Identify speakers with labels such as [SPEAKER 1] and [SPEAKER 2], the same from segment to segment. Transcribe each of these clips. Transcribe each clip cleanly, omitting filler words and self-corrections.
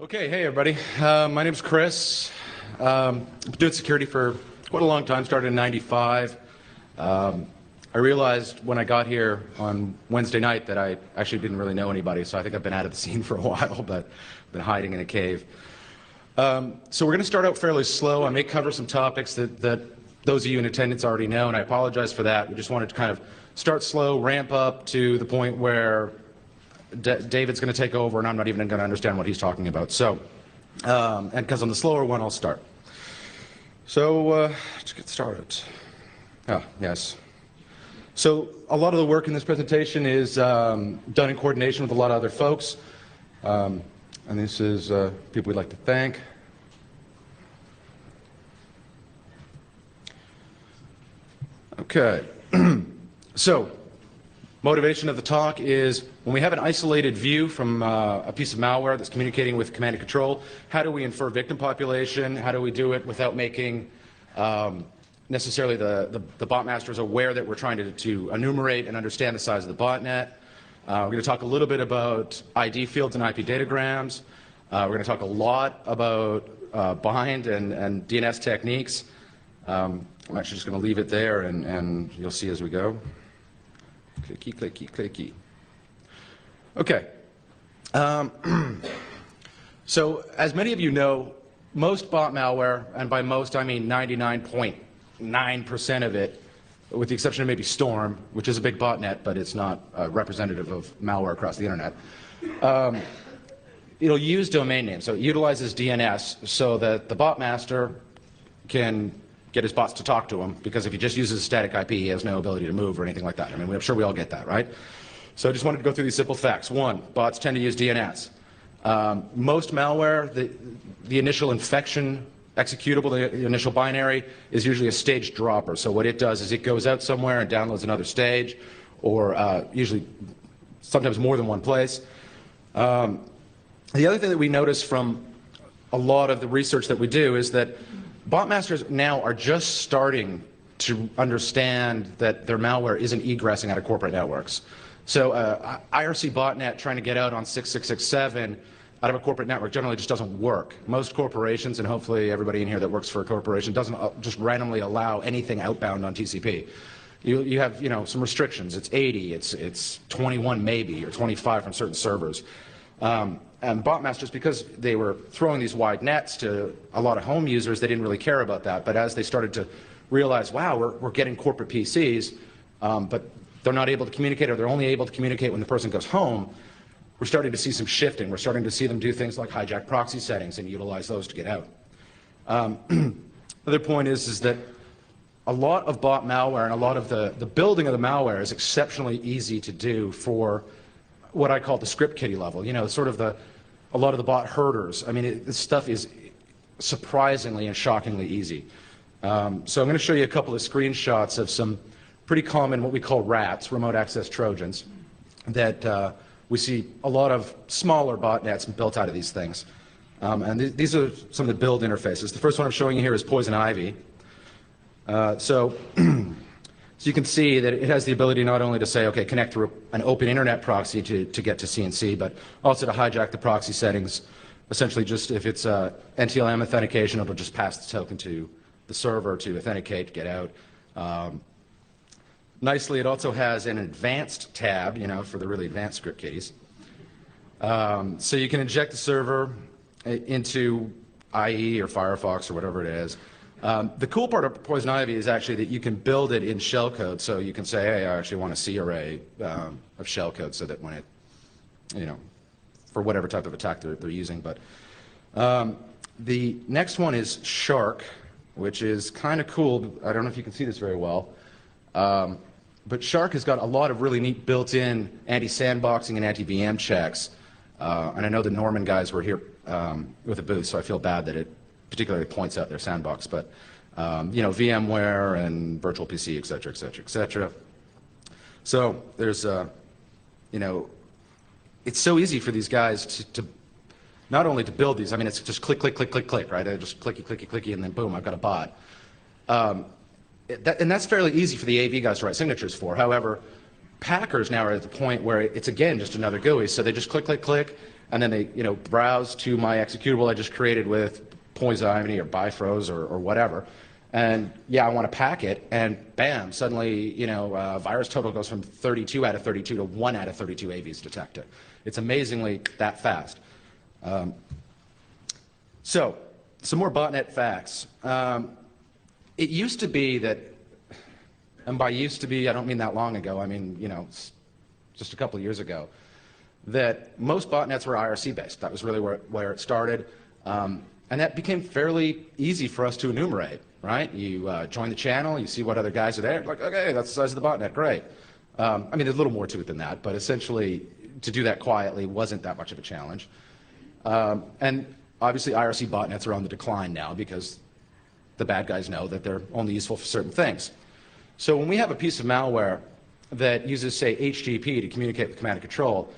[SPEAKER 1] Okay, hey everybody. My name's Chris. I've been doing security for quite a long time, started in '95. I realized when I got here on Wednesday night that I actually didn't really know anybody, so I think I've been out of the scene for a while, but been hiding in a cave. So we're going to start out fairly slow. I may cover some topics that those of you in attendance already know, and I apologize for that. We just wanted to kind of start slow, ramp up to the point where David's going to take over, and I'm not even going to understand what he's talking about. So, and because on the slower one, I'll start. So, let's get started. Oh, yes. So, a lot of the work in this presentation is done in coordination with a lot of other folks. And this is people we'd like to thank. Okay. So, motivation of the talk is when we have an isolated view from a piece of malware that's communicating with command and control, how do we infer victim population? How do we do it without making necessarily the bot masters aware that we're trying to enumerate and understand the size of the botnet? We're going to talk a little bit about ID fields and IP datagrams. We're going to talk a lot about bind and DNS techniques. I'm actually just going to leave it there, and you'll see as we go. Clicky, clicky, clicky. Okay. So, as many of you know, most bot malware, and by most I mean 99.9% of it, with the exception of maybe Storm, which is a big botnet, but it's not representative of malware across the internet, it'll use domain names. So it utilizes DNS so that the bot master can get his bots to talk to him, because if he just uses a static IP, he has no ability to move or anything like that. I mean, I'm sure we all get that, right? So I just wanted to go through these simple facts. One, bots tend to use DNS. Most malware, the initial infection executable, the initial binary, is usually a staged dropper. So what it does is it goes out somewhere and downloads another stage, or usually sometimes more than one place. The other thing that we notice from a lot of the research that we do is that botmasters now are just starting to understand that their malware isn't egressing out of corporate networks. So IRC botnet trying to get out on 6667 out of a corporate network generally just doesn't work. Most corporations, and hopefully everybody in here that works for a corporation, doesn't just randomly allow anything outbound on TCP. You have some restrictions. It's 80, it's 21 maybe, or 25 from certain servers. And botmasters, because they were throwing these wide nets to a lot of home users, they didn't really care about that. But as they started to realize, wow, we're getting corporate PCs, but they're not able to communicate, or they're only able to communicate when the person goes home, we're starting to see some shifting. We're starting to see them do things like hijack proxy settings and utilize those to get out. Other point is that a lot of bot malware and a lot of the building of the malware is exceptionally easy to do for what I call the script kiddie level. Sort of a lot of the bot herders. I mean, this stuff is surprisingly and shockingly easy. So I'm going to show you a couple of screenshots of some pretty common, what we call RATs, remote access Trojans, that we see a lot of smaller botnets built out of these things. And these are some of the build interfaces. The first one I'm showing you here is Poison Ivy. So you can see that it has the ability not only to say, okay, connect through an open internet proxy to get to CNC, but also to hijack the proxy settings. Essentially, just if it's NTLM authentication, it'll just pass the token to the server to authenticate, get out. Nicely, it also has an advanced tab, for the really advanced script kiddies. So you can inject the server into IE or Firefox or whatever it is. The cool part of Poison Ivy is actually that you can build it in shellcode. So you can say, hey, I actually want a C array of shellcode so that when it, for whatever type of attack they're using. But the next one is Shark, which is kind of cool. I don't know if you can see this very well. But Shark has got a lot of really neat built-in anti-sandboxing and anti-VM checks. And I know the Norman guys were here with a booth, so I feel bad that it particularly points out their sandbox. But, VMware and virtual PC, et cetera, et cetera, et cetera. So there's, it's so easy for these guys to not only to build these. I mean, it's just click, click, click, click, click, right? I just clicky, clicky, clicky, and then boom, I've got a bot. And that's fairly easy for the AV guys to write signatures for. However, Packers now are at the point where it's, again, just another GUI. So they just click, click, click, and then they browse to my executable I just created with Poisoniny or Bifroze or whatever. And yeah, I want to pack it, and bam, suddenly, virus total goes from 32 out of 32 to 1 out of 32 AVs detected. It's amazingly that fast. So, some more botnet facts. It used to be that, and by used to be, I don't mean that long ago, I mean, just a couple of years ago, that most botnets were IRC based. That was really where it started. And that became fairly easy for us to enumerate, right? You join the channel, you see what other guys are there, like, okay, that's the size of the botnet, great. I mean, there's a little more to it than that, but essentially, to do that quietly wasn't that much of a challenge. And obviously, IRC botnets are on the decline now because the bad guys know that they're only useful for certain things. So when we have a piece of malware that uses, say, HTTP to communicate with command and control,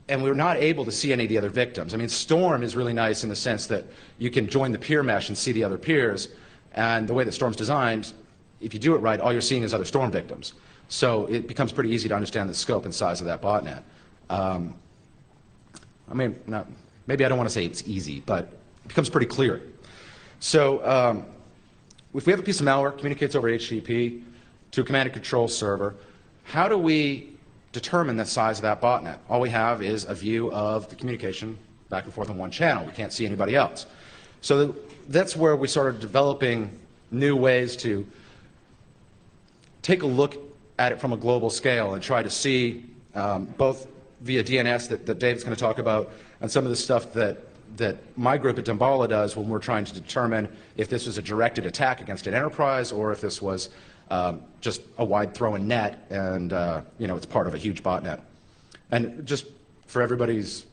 [SPEAKER 1] and we're not able to see any of the other victims. I mean, Storm is really nice in the sense that you can join the peer mesh and see the other peers, and the way that Storm's designed, if you do it right, all you're seeing is other Storm victims. So it becomes pretty easy to understand the scope and size of that botnet. I mean, maybe I don't want to say it's easy, but it becomes pretty clear. So if we have a piece of malware, communicates over HTTP to a command and control server, how do we determine the size of that botnet? All we have is a view of the communication back and forth on one channel. We can't see anybody else. So that's where we started developing new ways to take a look at it from a global scale and try to see both via DNS that Dave's going to talk about and some of the stuff that my group at Damballa does when we're trying to determine if this was a directed attack against an enterprise or if this was just a wide throwing net and it's part of a huge botnet. And just for everybody's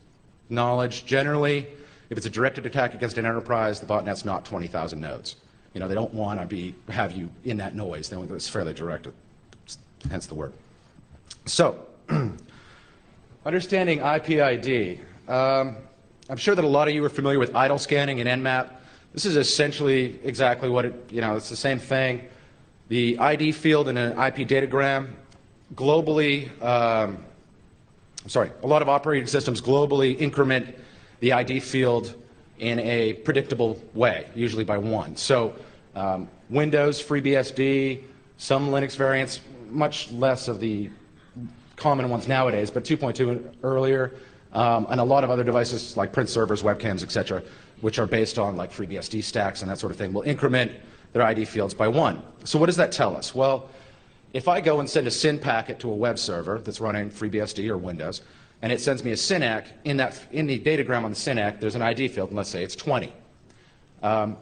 [SPEAKER 1] knowledge, generally, if it's a directed attack against an enterprise, the botnet's not 20,000 nodes. They don't want to have you in that noise. It's fairly directed, hence the word. So, understanding IP-ID. I'm sure that a lot of you are familiar with idle scanning and Nmap. This is essentially exactly what it's the same thing. The ID field in an IP datagram globally, a lot of operating systems globally increment the ID field in a predictable way, usually by 1. So Windows, FreeBSD, some Linux variants, much less of the common ones nowadays, but 2.2 earlier, and a lot of other devices like print servers, webcams, etc., which are based on like FreeBSD stacks and that sort of thing, will increment their ID fields by 1. So what does that tell us? Well, if I go and send a SYN packet to a web server that's running FreeBSD or Windows, and it sends me a SYNAC, in the datagram on the SYNAC, there's an ID field, and let's say it's 20. And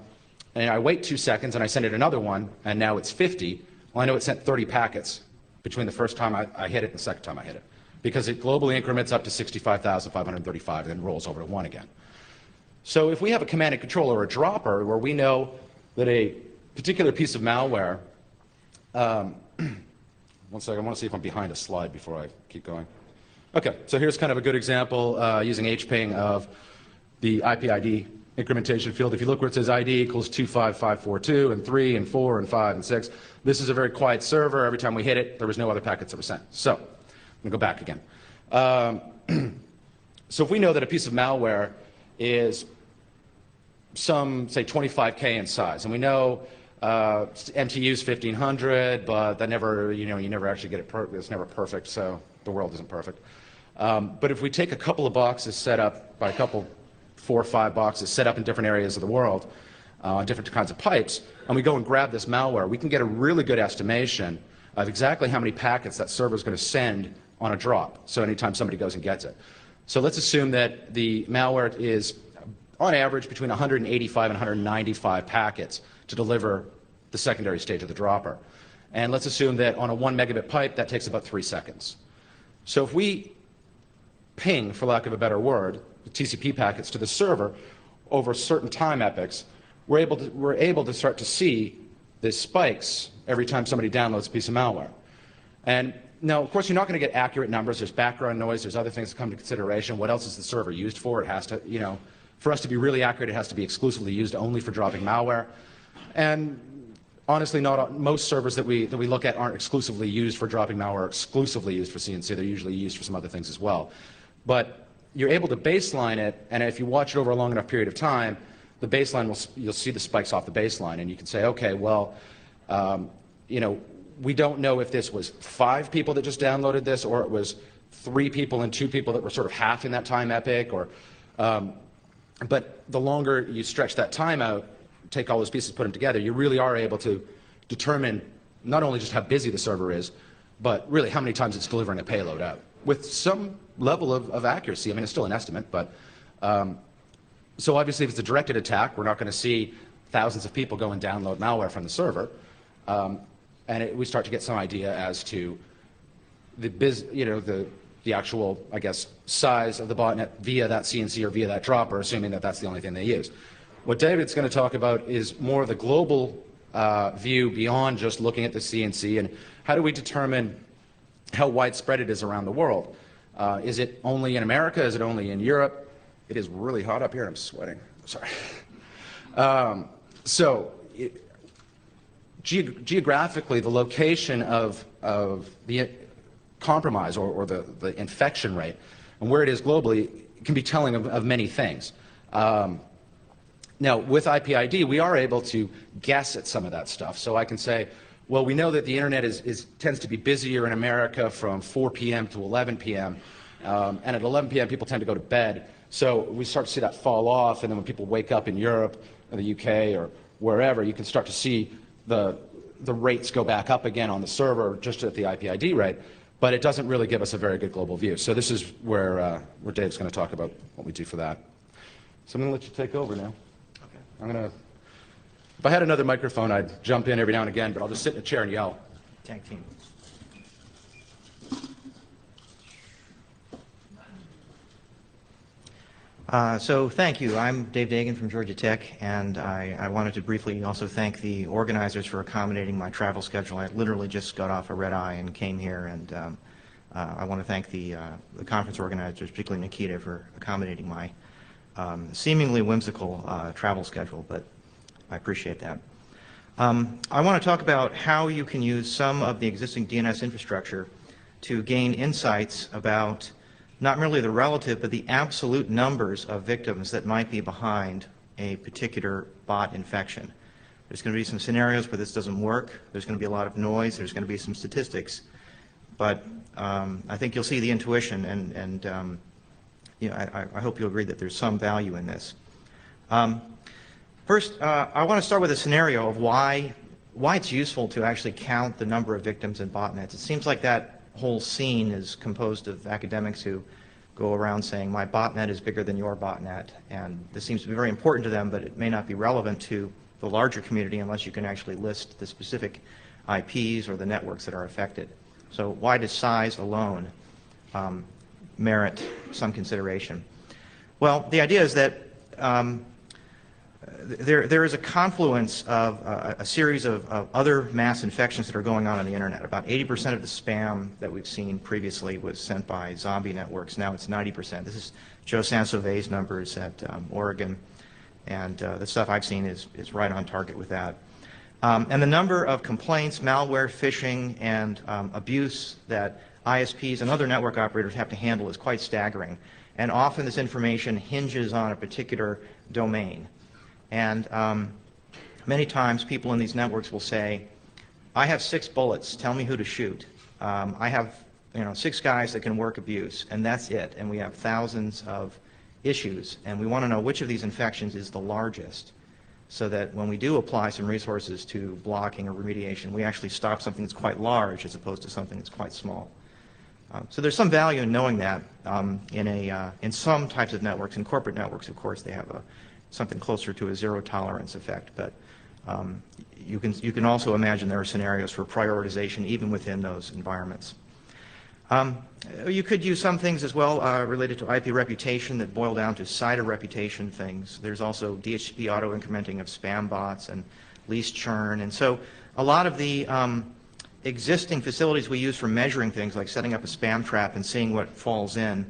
[SPEAKER 1] I wait 2 seconds, and I send it another one, and now it's 50. Well, I know it sent 30 packets between the first time I hit it and the second time I hit it, because it globally increments up to 65,535 and then rolls over to 1 again. So if we have a command and control or a dropper where we know that a particular piece of malware, one second, I want to see if I'm behind a slide before I keep going. Okay, so here's kind of a good example using hping of the IP-ID incrementation field. If you look where it says ID equals 25542 and 3 and 4 and 5 and 6, this is a very quiet server. Every time we hit it, there was no other packets that were sent. So I'm going to go back again. So if we know that a piece of malware is some, say, 25K in size, and we know MTU's 1500, but that never, you never actually get it it's never perfect, so the world isn't perfect. But if we take a couple of boxes set up by 4 or 5 boxes set up in different areas of the world, on different kinds of pipes, and we go and grab this malware, we can get a really good estimation of exactly how many packets that server is going to send on a drop, so anytime somebody goes and gets it. So let's assume that the malware is, on average, between 185 and 195 packets to deliver the secondary stage of the dropper. And let's assume that on a 1 megabit pipe, that takes about 3 seconds. So if we ping, for lack of a better word, TCP packets to the server over certain time epochs, we're able to start to see the spikes every time somebody downloads a piece of malware. And now, of course, you're not going to get accurate numbers. There's background noise. There's other things that come into consideration. What else is the server used for? It has to, for us to be really accurate, it has to be exclusively used only for dropping malware. And honestly, most servers that we look at aren't exclusively used for dropping malware, or exclusively used for CNC. They're usually used for some other things as well. But you're able to baseline it, and if you watch it over a long enough period of time, the baseline you'll see the spikes off the baseline, and you can say, okay, well, you know, we don't know if this was 5 people that just downloaded this, or it was 3 people and 2 people that were sort of half in that time epoch, or, but the longer you stretch that time out, take all those pieces, put them together, you really are able to determine not only just how busy the server is, but really how many times it's delivering a payload out with some level of accuracy. I mean, it's still an estimate, but so obviously if it's a directed attack, we're not going to see thousands of people go and download malware from the server, and we start to get some idea as to the actual, I guess, size of the botnet via that CNC or via that dropper, assuming that that's the only thing they use. What David's going to talk about is more of the global view beyond just looking at the CNC, and how do we determine how widespread it is around the world. Is it only in America? Is it only in Europe? It is really hot up here. I'm sweating. Sorry. Geographically, the location of the compromise or the infection rate and where it is globally can be telling of many things. Now, with IPID, we are able to guess at some of that stuff. So I can say, well, we know that the internet tends to be busier in America from 4 p.m. to 11 p.m. And at 11 p.m. people tend to go to bed. So we start to see that fall off, and then when people wake up in Europe or the UK or wherever, you can start to see the rates go back up again on the server just at the IPID rate. But it doesn't really give us a very good global view. So this is where Dave's going to talk about what we do for that. So I'm going to let you take over now. Okay. If I had another microphone, I'd jump in every now and again, but I'll just sit in a chair and yell.
[SPEAKER 2] Tag team. So thank you. I'm Dave Dagon from Georgia Tech, and I wanted to briefly also thank the organizers for accommodating my travel schedule. I literally just got off a red eye and came here, and I want to thank the conference organizers, particularly Nikita, for accommodating my seemingly whimsical travel schedule, but I appreciate that. I want to talk about how you can use some of the existing DNS infrastructure to gain insights about not merely the relative, but the absolute numbers of victims that might be behind a particular bot infection. There's going to be some scenarios where this doesn't work. There's going to be a lot of noise. There's going to be some statistics. But I think you'll see the intuition, and you know, I hope you'll agree that there's some value in this. First, I want to start with a scenario of why it's useful to actually count the number of victims in botnets. It seems like that whole scene is composed of academics who go around saying, my botnet is bigger than your botnet, and this seems to be very important to them, but it may not be relevant to the larger community unless you can actually list the specific IPs or the networks that are affected. So why does size alone merit some consideration? Well, the idea is that there is a confluence of a series of other mass infections that are going on the internet. About 80% of the spam that we've seen previously was sent by zombie networks. Now it's 90%. This is Joe Sansovay's numbers at Oregon, and the stuff I've seen is right on target with that. And the number of complaints, malware, phishing, and abuse that ISPs and other network operators have to handle is quite staggering. And often this information hinges on a particular domain. And many times people in these networks will say, I have 6 bullets, tell me who to shoot. I have 6 guys that can work abuse, and that's it. And we have thousands of issues, and we want to know which of these infections is the largest, so that when we do apply some resources to blocking or remediation, we actually stop something that's quite large as opposed to something that's quite small. So there's some value in knowing that in some types of networks. In corporate networks, of course, they have something closer to a zero tolerance effect, but you can also imagine there are scenarios for prioritization even within those environments. You could use some things as well related to IP reputation that boil down to site of reputation things. There's also DHCP auto-incrementing of spam bots and least churn, and so a lot of the existing facilities we use for measuring things, like setting up a spam trap and seeing what falls in,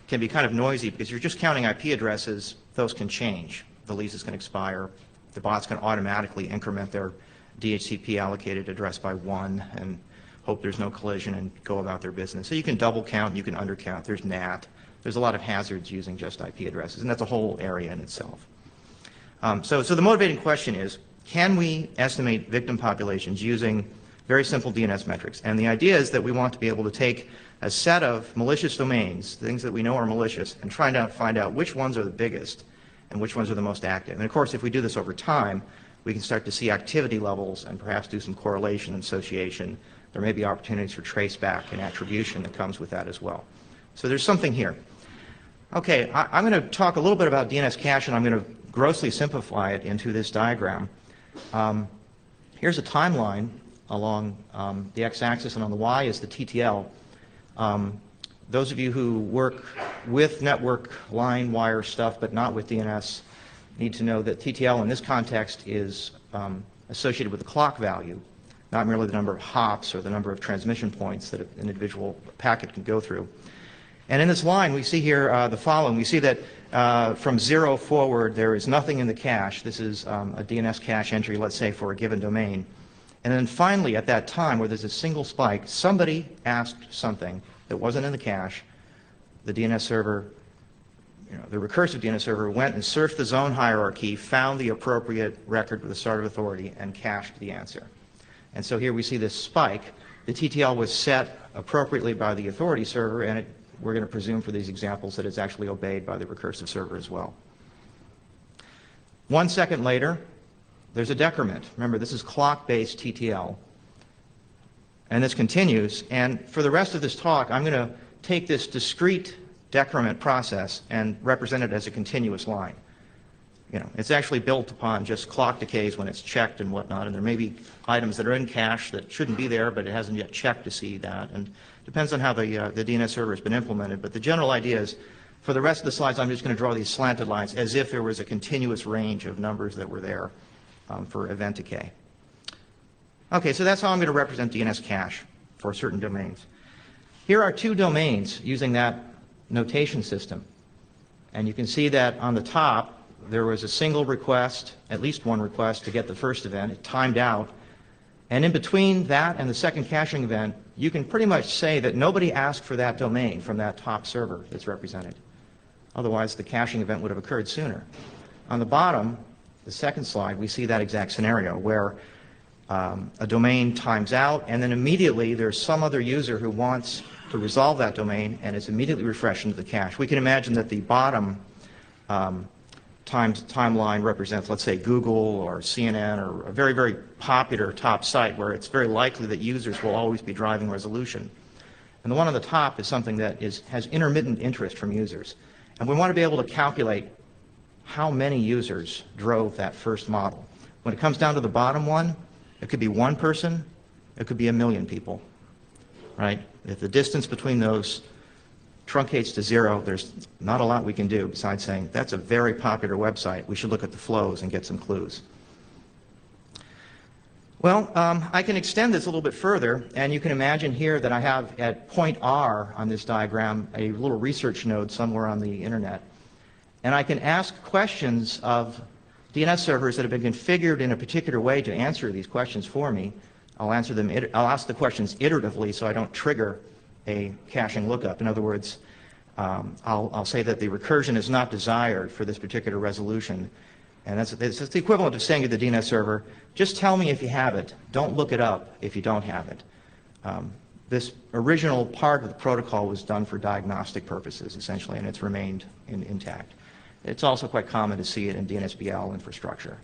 [SPEAKER 2] can be kind of noisy because you're just counting IP addresses. Those can change. The leases can expire. The bots can automatically increment their DHCP allocated address by 1 and hope there's no collision and go about their business. So you can double count, you can undercount. There's NAT, there's a lot of hazards using just IP addresses, and that's a whole area in itself. So the motivating question is, can we estimate victim populations using very simple DNS metrics? And the idea is that we want to be able to take a set of malicious domains, things that we know are malicious, and try to find out which ones are the biggest and which ones are the most active. And of course, if we do this over time, we can start to see activity levels and perhaps do some correlation and association. There may be opportunities for traceback and attribution that comes with that as well. So there's something here. Okay, I'm going to talk a little bit about DNS cache, and I'm going to grossly simplify it into this diagram. Here's a timeline along the x-axis, and on the y is the TTL. Those of you who work with network line wire stuff but not with DNS need to know that TTL in this context is associated with the clock value, not merely the number of hops or the number of transmission points that an individual packet can go through. And in this line, we see here the following. We see that from 0 forward, there is nothing in the cache. This is a DNS cache entry, let's say, for a given domain. And then finally, at that time, where there's a single spike, somebody asked something that wasn't in the cache. The DNS server, the recursive DNS server went and surfed the zone hierarchy, found the appropriate record with the start of authority, and cached the answer. And so here we see this spike. The TTL was set appropriately by the authority server, and we're going to presume for these examples that it's actually obeyed by the recursive server as well. 1 second later, there's a decrement. Remember, this is clock-based TTL. And this continues. And for the rest of this talk, I'm going to take this discrete decrement process and represent it as a continuous line. It's actually built upon just clock decays when it's checked and whatnot, and there may be items that are in cache that shouldn't be there, but it hasn't yet checked to see that, and depends on how the DNS server has been implemented. But the general idea is, for the rest of the slides, I'm just going to draw these slanted lines as if there was a continuous range of numbers that were there for event decay. Okay, so that's how I'm going to represent DNS cache for certain domains. Here are 2 domains using that notation system, and you can see that on the top, there was a single request, at least one request, to get the first event. It timed out. And in between that and the second caching event, you can pretty much say that nobody asked for that domain from that top server that's represented. Otherwise, the caching event would have occurred sooner. On the bottom, the second slide, we see that exact scenario where a domain times out, and then immediately there's some other user who wants to resolve that domain, and it's immediately refreshed into the cache. We can imagine that the bottom timeline represents, let's say, Google or CNN or a very, very popular top site where it's very likely that users will always be driving resolution. And the one on the top is something that has intermittent interest from users. And we want to be able to calculate how many users drove that first model. When it comes down to the bottom one, it could be one person, it could be 1 million people, right? If the distance between those truncates to 0, there's not a lot we can do besides saying that's a very popular website. We should look at the flows and get some clues. Well, I can extend this a little bit further, and you can imagine here that I have at point R on this diagram a little research node somewhere on the internet, and I can ask questions of DNS servers that have been configured in a particular way to answer these questions for me. I'll ask the questions iteratively so I don't trigger a caching lookup. In other words, I'll say that the recursion is not desired for this particular resolution. And that's the equivalent of saying to the DNS server, just tell me if you have it. Don't look it up if you don't have it. This original part of the protocol was done for diagnostic purposes, essentially, and it's remained intact. It's also quite common to see it in DNSBL infrastructure.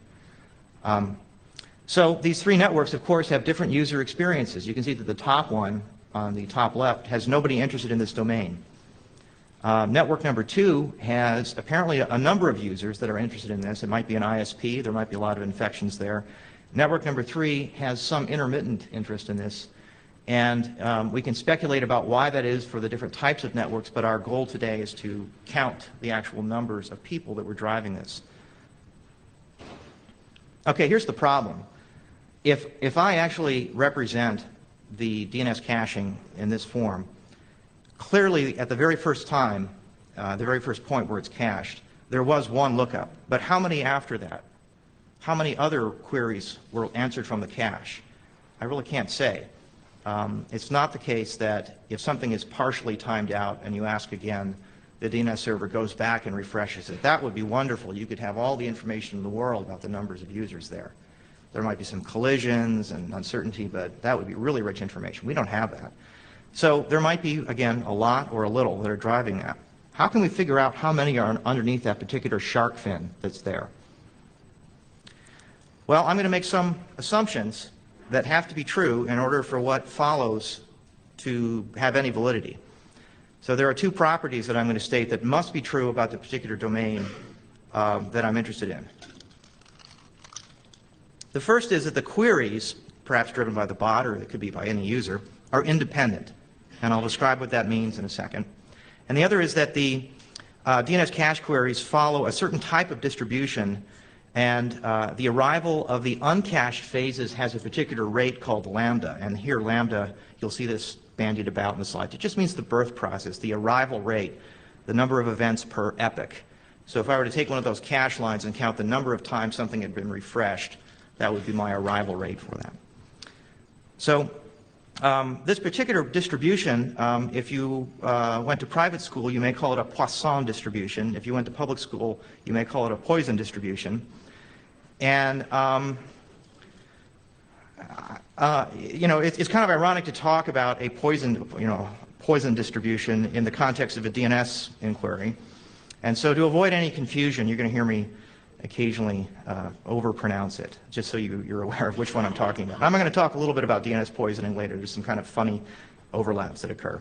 [SPEAKER 2] So these 3 networks, of course, have different user experiences. You can see that the top one on the top left has nobody interested in this domain. Network number 2 has apparently a number of users that are interested in this. It might be an ISP. There might be a lot of infections there. Network number 3 has some intermittent interest in this. And we can speculate about why that is for the different types of networks, but our goal today is to count the actual numbers of people that were driving this. Okay, here's the problem. If I actually represent the DNS caching in this form, clearly at the very first time, the very first point where it's cached, there was one lookup. But how many after that? How many other queries were answered from the cache? I really can't say. It's not the case that if something is partially timed out and you ask again, the DNS server goes back and refreshes it. That would be wonderful. You could have all the information in the world about the numbers of users there. There might be some collisions and uncertainty, but that would be really rich information. We don't have that. So there might be, again, a lot or a little that are driving that. How can we figure out how many are underneath that particular shark fin that's there? Well, I'm going to make some assumptions that have to be true in order for what follows to have any validity. So there are two properties that I'm going to state that must be true about the particular domain that I'm interested in. The first is that the queries, perhaps driven by the bot or it could be by any user, are independent. And I'll describe what that means in a second. And the other is that the DNS cache queries follow a certain type of distribution, and the arrival of the uncached phases has a particular rate called lambda. And here lambda, you'll see this bandied about in the slides. It just means the birth process, the arrival rate, the number of events per epoch. So if I were to take one of those cache lines and count the number of times something had been refreshed, that would be my arrival rate for that. So this particular distribution, if you went to private school, you may call it a Poisson distribution. If you went to public school, you may call it a Poisson distribution. And it's kind of ironic to talk about a Poisson distribution in the context of a DNS inquiry. And so to avoid any confusion, you're going to hear me occasionally overpronounce it, just so you're aware of which one I'm talking about. I'm going to talk a little bit about DNS poisoning later. There's some kind of funny overlaps that occur.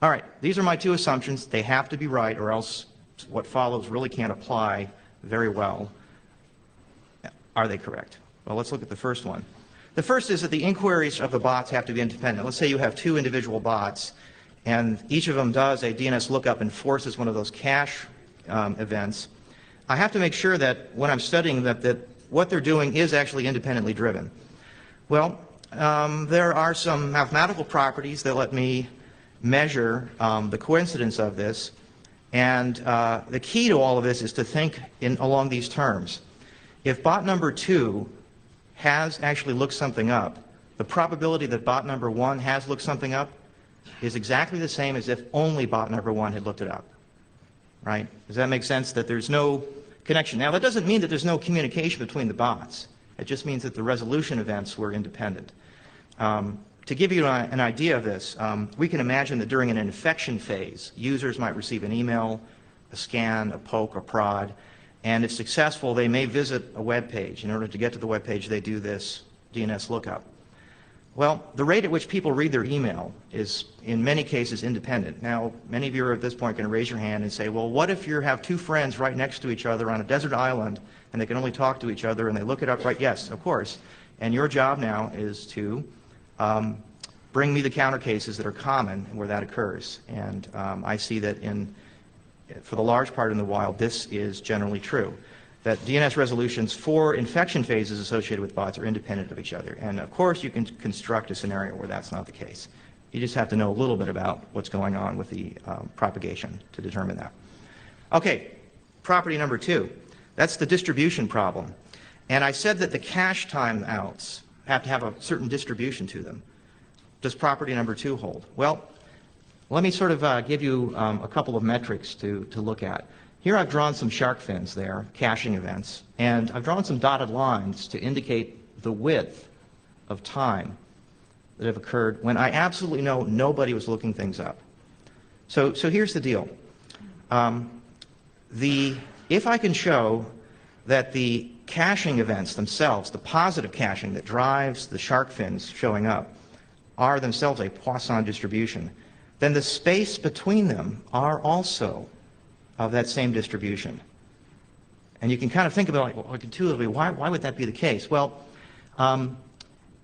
[SPEAKER 2] All right, these are my two assumptions. They have to be right, or else what follows really can't apply very well. Are they correct? Well, let's look at the first one. The first is that the inquiries of the bots have to be independent. Let's say you have two individual bots, and each of them does a DNS lookup and forces one of those cache events. I have to make sure that when I'm studying that what they're doing is actually independently driven. Well, there are some mathematical properties that let me measure the coincidence of this, and the key to all of this is to think along these terms. If bot number 2 has actually looked something up, the probability that bot number 1 has looked something up is exactly the same as if only bot number 1 had looked it up. Right? Does that make sense? That there's no connection. Now, that doesn't mean that there's no communication between the bots. It just means that the resolution events were independent. To give you an idea of this, we can imagine that during an infection phase, users might receive an email, a scan, a poke, a prod, and if successful, they may visit a web page. In order to get to the web page, they do this DNS lookup. Well, the rate at which people read their email is, in many cases, independent. Now, many of you are at this point going to raise your hand and say, well, what if you have two friends right next to each other on a desert island, and they can only talk to each other, and they look it up right? Yes, of course. And your job now is to bring me the counter cases that are common where that occurs. And I see that for the large part in the wild, this is generally true, that DNS resolutions for infection phases associated with bots are independent of each other. And of course, you can construct a scenario where that's not the case. You just have to know a little bit about what's going on with the propagation to determine that. Okay, property number 2. That's the distribution problem. And I said that the cache timeouts have to have a certain distribution to them. Does property number 2 hold? Well, let me sort of give you a couple of metrics to look at. Here I've drawn some shark fins there, caching events, and I've drawn some dotted lines to indicate the width of time that have occurred when I absolutely know nobody was looking things up. So here's the deal. If I can show that the caching events themselves, the positive caching that drives the shark fins showing up, are themselves a Poisson distribution, then the space between them are also of that same distribution. And you can kind of think about, like, intuitively, why would that be the case? Well,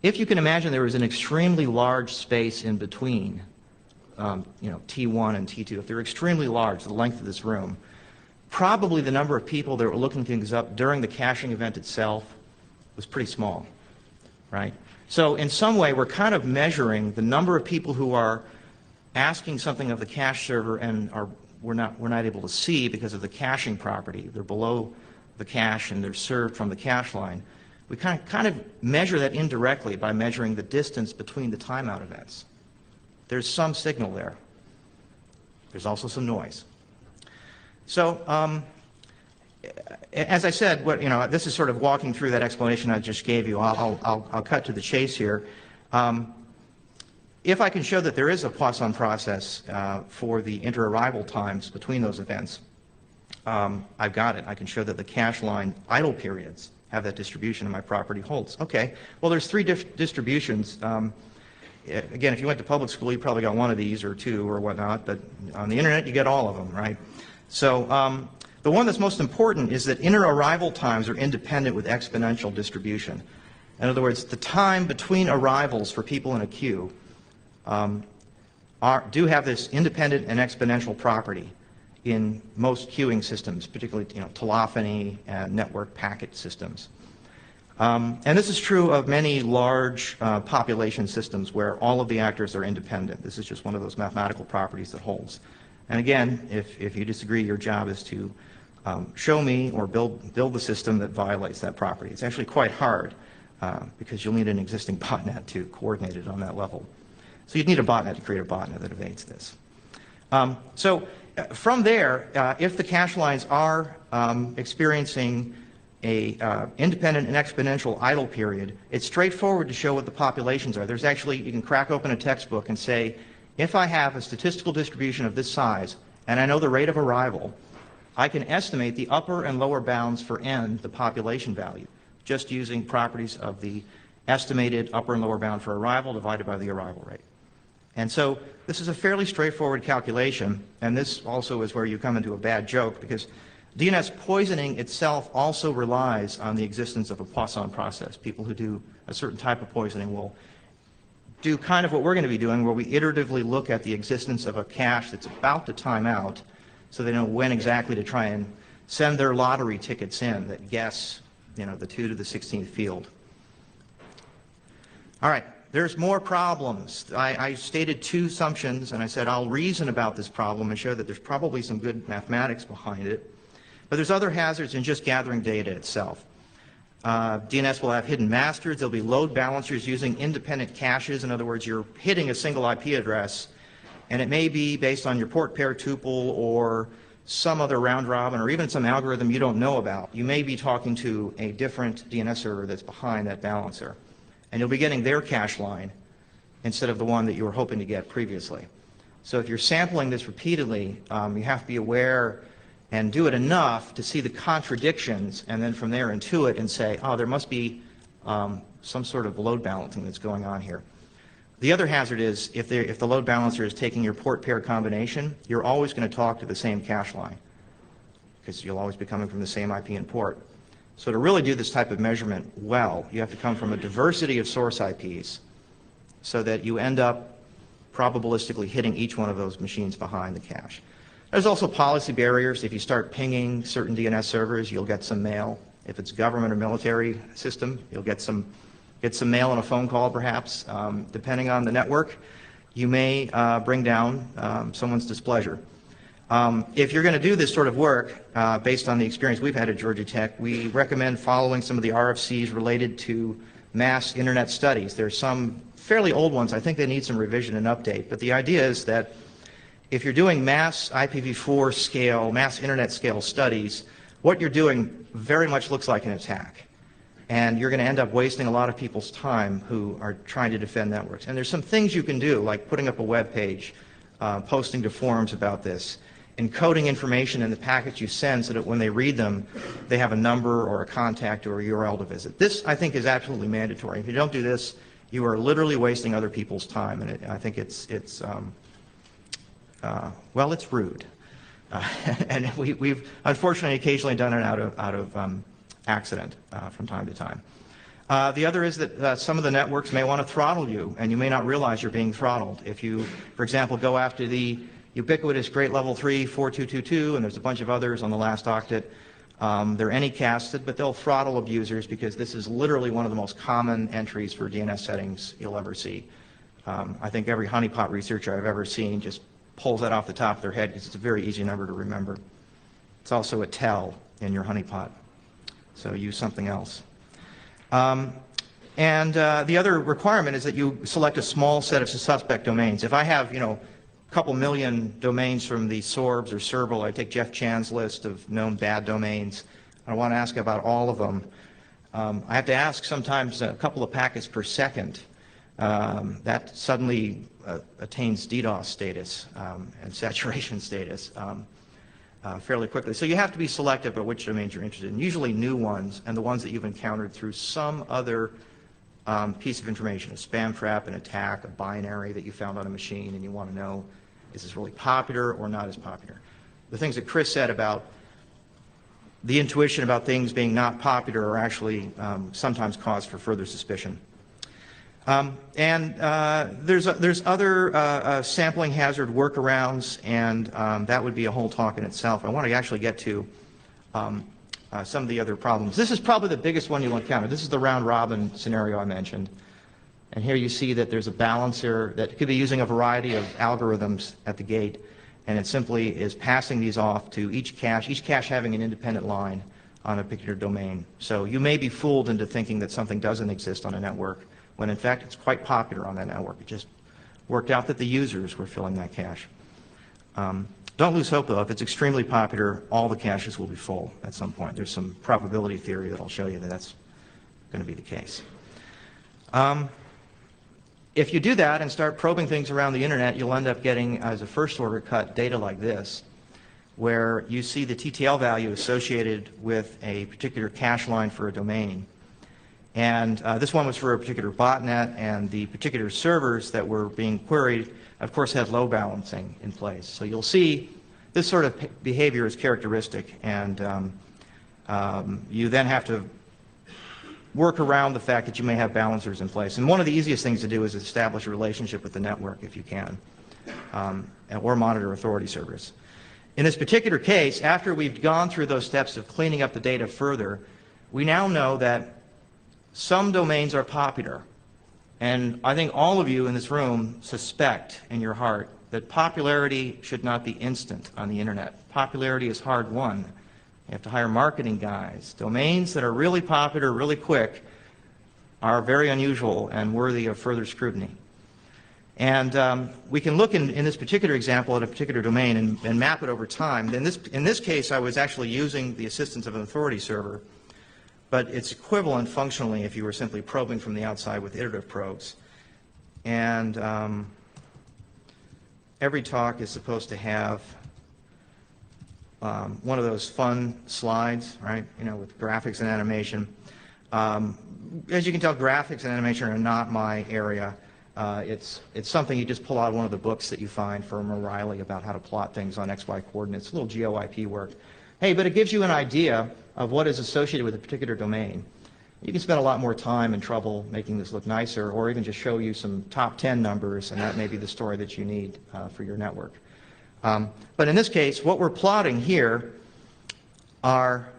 [SPEAKER 2] if you can imagine there was an extremely large space in between, T1 and T2, if they're extremely large, the length of this room, probably the number of people that were looking things up during the caching event itself was pretty small, right? So in some way, we're kind of measuring the number of people who are asking something of the cache server and we're not able to see because of the caching property. They're below the cache and they're served from the cache line. We kind of measure that indirectly by measuring the distance between the timeout events. There's some signal there. There's also some noise. So as I said, this is sort of walking through that explanation I just gave you. I'll cut to the chase here. If I can show that there is a Poisson process for the inter-arrival times between those events, I've got it. I can show that the cache line idle periods have that distribution and my property holds. Okay, well there's three distributions. Again, if you went to public school, you probably got one of these or two or whatnot, but on the internet you get all of them, right? So the one that's most important is that inter-arrival times are independent with exponential distribution. In other words, the time between arrivals for people in a queue do have this independent and exponential property in most queuing systems, particularly telephony and network packet systems. And this is true of many large population systems where all of the actors are independent. This is just one of those mathematical properties that holds. And again, if you disagree, your job is to show me or build the system that violates that property. It's actually quite hard because you'll need an existing botnet to coordinate it on that level. So you'd need a botnet to create a botnet that evades this. From there, if the cache lines are experiencing a independent and exponential idle period, it's straightforward to show what the populations are. There's actually, you can crack open a textbook and say, if I have a statistical distribution of this size and I know the rate of arrival, I can estimate the upper and lower bounds for n, the population value, just using properties of the estimated upper and lower bound for arrival divided by the arrival rate. And so this is a fairly straightforward calculation, and this also is where you come into a bad joke, because DNS poisoning itself also relies on the existence of a Poisson process. People who do a certain type of poisoning will do kind of what we're going to be doing, where we iteratively look at the existence of a cache that's about to time out, so they know when exactly to try and send their lottery tickets in that guess, the 2 to the 16th field. All right. There's more problems. I stated two assumptions, and I said I'll reason about this problem and show that there's probably some good mathematics behind it. But there's other hazards in just gathering data itself. DNS will have hidden masters. There'll be load balancers using independent caches. In other words, you're hitting a single IP address, and it may be based on your port pair tuple or some other round robin or even some algorithm you don't know about. You may be talking to a different DNS server that's behind that balancer. And you'll be getting their cache line instead of the one that you were hoping to get previously. So if you're sampling this repeatedly, you have to be aware and do it enough to see the contradictions, and then from there intuit and say, oh, there must be some sort of load balancing that's going on here. The other hazard is if the load balancer is taking your port pair combination, you're always going to talk to the same cache line because you'll always be coming from the same IP and port. So to really do this type of measurement well, you have to come from a diversity of source IPs so that you end up probabilistically hitting each one of those machines behind the cache. There's also policy barriers. If you start pinging certain DNS servers, you'll get some mail. If it's government or military system, you'll get some mail and a phone call perhaps. Depending on the network, you may bring down someone's displeasure. If you're going to do this sort of work, based on the experience we've had at Georgia Tech, we recommend following some of the RFCs related to mass internet studies. There's some fairly old ones. I think they need some revision and update. But the idea is that if you're doing mass IPv4 scale, mass internet scale studies, what you're doing very much looks like an attack. And you're going to end up wasting a lot of people's time who are trying to defend networks. And there's some things you can do, like putting up a web page, posting to forums about this, encoding information in the packets you send so that when they read them, they have a number or a contact or a URL to visit. This, I think, is absolutely mandatory. If you don't do this, you are literally wasting other people's time, and I think it's rude. And we've unfortunately occasionally done it out of accident from time to time. The other is that some of the networks may want to throttle you, and you may not realize you're being throttled. If you, for example, go after the ubiquitous Great Level 3 4222, and there's a bunch of others on the last octet, they're anycasted, but they'll throttle abusers because this is literally one of the most common entries for DNS settings you'll ever see. I think every honeypot researcher I've ever seen just pulls that off the top of their head because it's a very easy number to remember. It's also a tell in your honeypot, so use something else. The other requirement is that you select a small set of suspect domains. If I have, couple million domains from the sorbs or serval. I take Jeff Chan's list of known bad domains. I want to ask about all of them. I have to ask sometimes a couple of packets per second. That suddenly attains DDoS status and saturation status fairly quickly. So you have to be selective about which domains you're interested in, usually new ones and the ones that you've encountered through some other piece of information, a spam trap, an attack, a binary that you found on a machine, and you want to know, is this really popular or not as popular? The things that Chris said about the intuition about things being not popular are actually sometimes cause for further suspicion. There's other sampling hazard workarounds, and that would be a whole talk in itself. I want to actually get to some of the other problems. This is probably the biggest one you'll encounter. This is the round-robin scenario I mentioned. And here you see that there's a balancer that could be using a variety of algorithms at the gate, and it simply is passing these off to each cache having an independent line on a particular domain. So you may be fooled into thinking that something doesn't exist on a network, when in fact it's quite popular on that network. It just worked out that the users were filling that cache. Don't lose hope, though. If it's extremely popular, all the caches will be full at some point. There's some probability theory that will show you that that's going to be the case. If you do that and start probing things around the internet, you'll end up getting, as a first-order cut, data like this, where you see the TTL value associated with a particular cache line for a domain. And this one was for a particular botnet, and the particular servers that were being queried, of course, had load balancing in place. So you'll see this sort of behavior is characteristic, and you then have to work around the fact that you may have balancers in place. And one of the easiest things to do is establish a relationship with the network if you can, or monitor authority servers. In this particular case, after we've gone through those steps of cleaning up the data further, we now know that some domains are popular. And I think all of you in this room suspect in your heart that popularity should not be instant on the internet. Popularity is hard won. You have to hire marketing guys. Domains that are really popular really quick are very unusual and worthy of further scrutiny. And we can look in this particular example at a particular domain and map it over time. In this case, I was actually using the assistance of an authority server, but it's equivalent functionally if you were simply probing from the outside with iterative probes. And every talk is supposed to have one of those fun slides, right? You know, with graphics and animation. As you can tell, graphics and animation are not my area. It's something you just pull out of one of the books that you find from O'Reilly about how to plot things on XY coordinates, a little GeoIP work. Hey, but it gives you an idea of what is associated with a particular domain. You can spend a lot more time and trouble making this look nicer, or even just show you some top 10 numbers, and that may be the story that you need for your network. But in this case, what we're plotting here are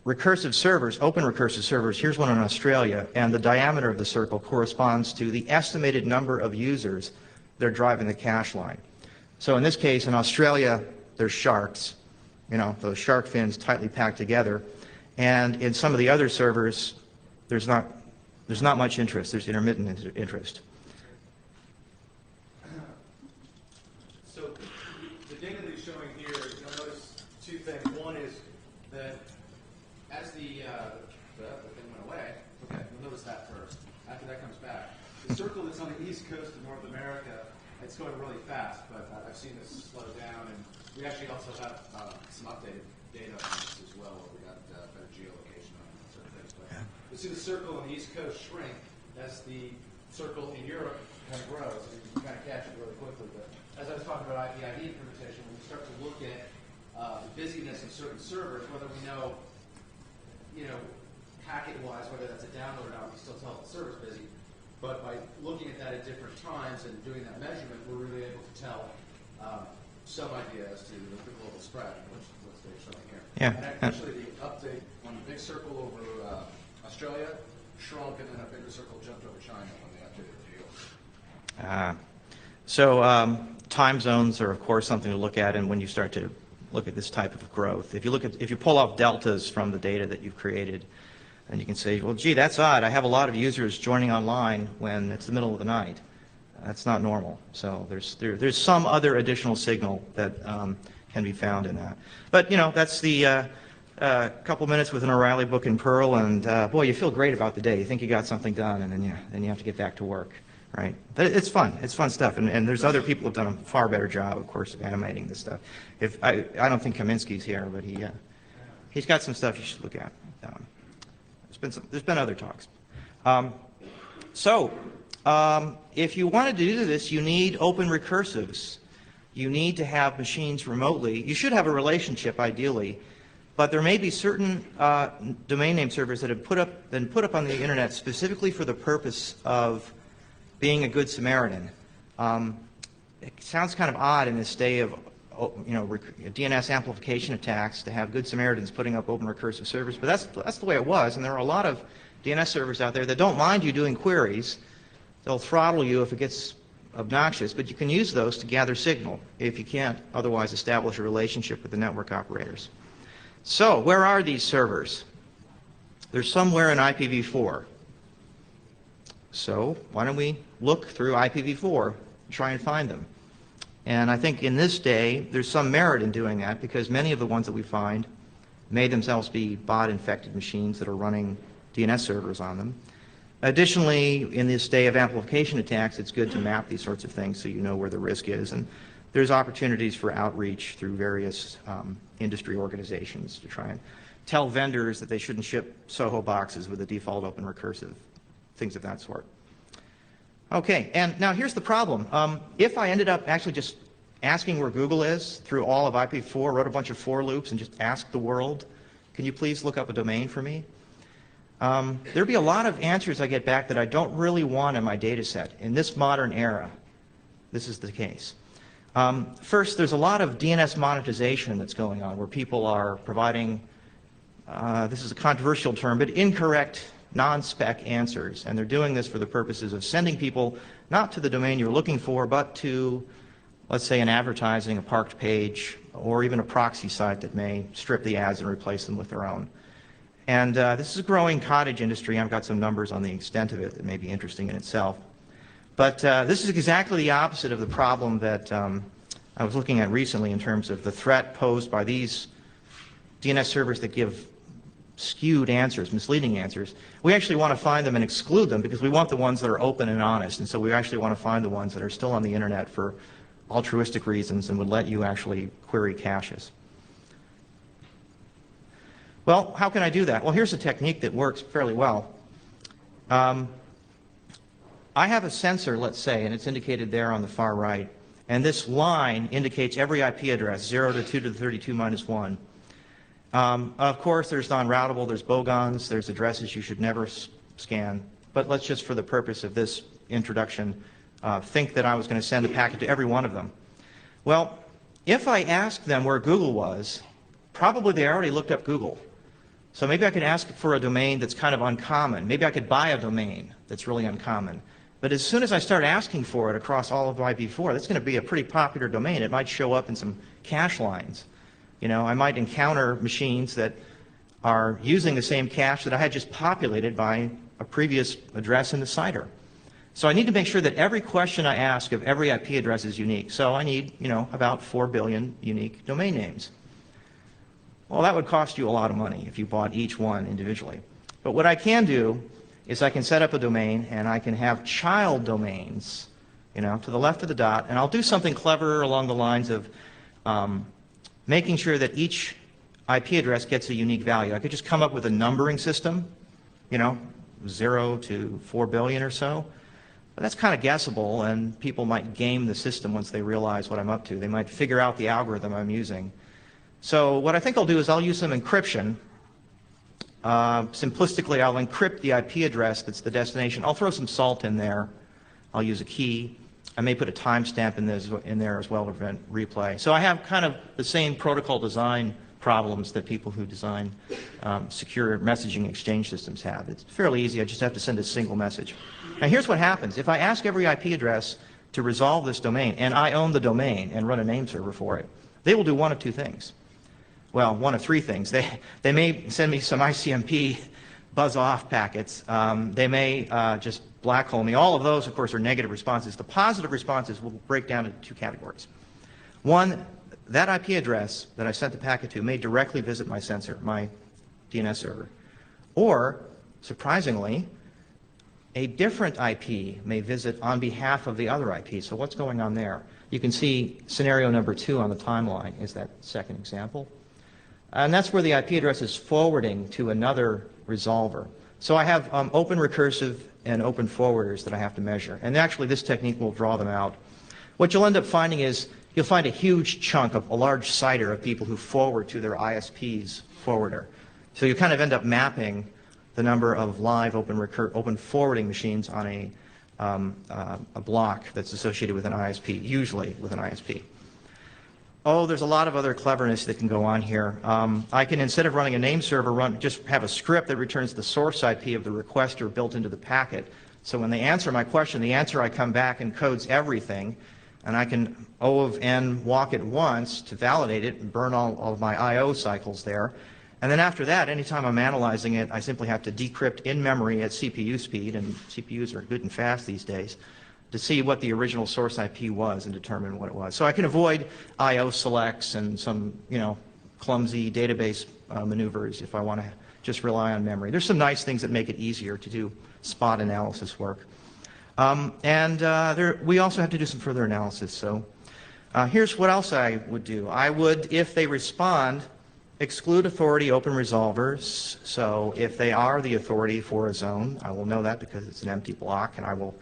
[SPEAKER 2] recursive servers, open recursive servers. Here's one in Australia, and the diameter of the circle corresponds to the estimated number of users that are driving the cache line. So in this case, in Australia, there's sharks, you know, those shark fins tightly packed together. And in some of the other servers, there's not much interest. There's intermittent interest.
[SPEAKER 3] So the data that he's showing here, you'll notice two things. One is that as the thing went away, okay, you'll notice that first. After that comes back. The circle that's on the east coast of North America, it's going really fast, but I've seen this slow down, and we actually also have some updated data on this as well, where we got better geolocation on certain things. But you see the circle on the east coast shrink as the circle in Europe kind of grows, and you can kind of catch it really quickly. But as I was talking about IP-ID implementation, when we start to look at the busyness of certain servers, whether we know, packet-wise, whether that's a download or not, we can still tell if the server's busy. But by looking at that at different times and doing that measurement, we're really able to tell some idea as to the global spread, which they're showing here.
[SPEAKER 2] Yeah.
[SPEAKER 3] And actually, the update on the big circle over Australia shrunk, and then a bigger circle jumped over China when they updated the geo.
[SPEAKER 2] Time zones are, of course, something to look at, and when you start to look at this type of growth, if you pull off deltas from the data that you've created, and you can say, well, gee, that's odd. I have a lot of users joining online when it's the middle of the night. That's not normal. So there's some other additional signal that can be found in that. But that's the couple minutes with an O'Reilly book in Perl, and boy, you feel great about the day. You think you got something done, and then you have to get back to work, right? But it's fun. It's fun stuff, and there's other people who've done a far better job, of course, of animating this stuff. If I don't think Kaminsky's here, but he's got some stuff you should look at. There's been other talks. If you wanted to do this, you need open recursives. You need to have machines remotely. You should have a relationship, ideally, but there may be certain domain name servers that have been put up on the internet specifically for the purpose of being a good Samaritan. It sounds kind of odd in this day of DNS amplification attacks to have good Samaritans putting up open recursive servers, but that's the way it was, and there are a lot of DNS servers out there that don't mind you doing queries. They'll throttle you if it gets obnoxious, but you can use those to gather signal if you can't otherwise establish a relationship with the network operators. So where are these servers? They're somewhere in IPv4. So why don't we look through IPv4 and try and find them? And I think in this day, there's some merit in doing that, because many of the ones that we find may themselves be bot-infected machines that are running DNS servers on them. Additionally, in this day of amplification attacks, it's good to map these sorts of things so you know where the risk is. And there's opportunities for outreach through various industry organizations to try and tell vendors that they shouldn't ship Soho boxes with a default open recursive, things of that sort. Okay, and now here's the problem. If I ended up actually just asking where Google is through all of IPv4, wrote a bunch of for loops and just asked the world, can you please look up a domain for me? There'd be a lot of answers I get back that I don't really want in my data set. In this modern era, this is the case. First, there's a lot of DNS monetization that's going on where people are providing, this is a controversial term, but incorrect non-spec answers. And they're doing this for the purposes of sending people not to the domain you're looking for, but to, let's say, an advertising, a parked page, or even a proxy site that may strip the ads and replace them with their own. And this is a growing cottage industry. I've got some numbers on the extent of it that may be interesting in itself. But this is exactly the opposite of the problem that I was looking at recently in terms of the threat posed by these DNS servers that give skewed answers, misleading answers. We actually want to find them and exclude them because we want the ones that are open and honest. And so we actually want to find the ones that are still on the internet for altruistic reasons and would let you actually query caches. Well, how can I do that? Well, here's a technique that works fairly well. I have a sensor, let's say, and it's indicated there on the far right, and this line indicates every IP address, 0 to 2 to the 32 minus 1. Of course, there's non-routable, there's bogons, there's addresses you should never scan, but let's just, for the purpose of this introduction, think that I was going to send a packet to every one of them. Well, if I asked them where Google was, probably they already looked up Google. So maybe I could ask for a domain that's kind of uncommon. Maybe I could buy a domain that's really uncommon. But as soon as I start asking for it across all of IPv4, that's going to be a pretty popular domain. It might show up in some cache lines. I might encounter machines that are using the same cache that I had just populated by a previous address in the CIDR. So I need to make sure that every question I ask of every IP address is unique. So I need, about 4 billion unique domain names. Well, that would cost you a lot of money if you bought each one individually. But what I can do is I can set up a domain and I can have child domains, to the left of the dot, and I'll do something clever along the lines of making sure that each IP address gets a unique value. I could just come up with a numbering system, 0 to 4 billion or so. But that's kind of guessable, and people might game the system once they realize what I'm up to. They might figure out the algorithm I'm using. So what I think I'll do is I'll use some encryption. Simplistically, I'll encrypt the IP address that's the destination. I'll throw some salt in there. I'll use a key. I may put a timestamp in there as well to prevent replay. So I have kind of the same protocol design problems that people who design secure messaging exchange systems have. It's fairly easy. I just have to send a single message. Now here's what happens. If I ask every IP address to resolve this domain, and I own the domain and run a name server for it, they will do one of two things. Well, one of three things. They may send me some ICMP buzz-off packets. They may just black hole me. All of those, of course, are negative responses. The positive responses will break down into two categories. One, that IP address that I sent the packet to may directly visit my sensor, my DNS server. Or, surprisingly, a different IP may visit on behalf of the other IP. So what's going on there? You can see scenario number 2 on the timeline is that second example. And that's where the IP address is forwarding to another resolver. So I have open recursive and open forwarders that I have to measure. And actually this technique will draw them out. What you'll end up finding is you'll find a huge chunk of a large CIDR of people who forward to their ISP's forwarder. So you kind of end up mapping the number of live open forwarding machines on a block that's associated with an ISP, usually with an ISP. Oh, there's a lot of other cleverness that can go on here. I can, instead of running a name server, just have a script that returns the source IP of the requester built into the packet. So when they answer my question, the answer I come back encodes everything, and I can O of n walk it once to validate it and burn all of my I/O cycles there. And then after that, anytime I'm analyzing it, I simply have to decrypt in memory at CPU speed, and CPUs are good and fast these days, to see what the original source IP was and determine what it was. So I can avoid I/O selects and some, clumsy database maneuvers if I want to just rely on memory. There's some nice things that make it easier to do spot analysis work. We also have to do some further analysis. So here's what else I would do. I would, if they respond, exclude authority open resolvers. So if they are the authority for a zone, I will know that because it's an empty block, and I will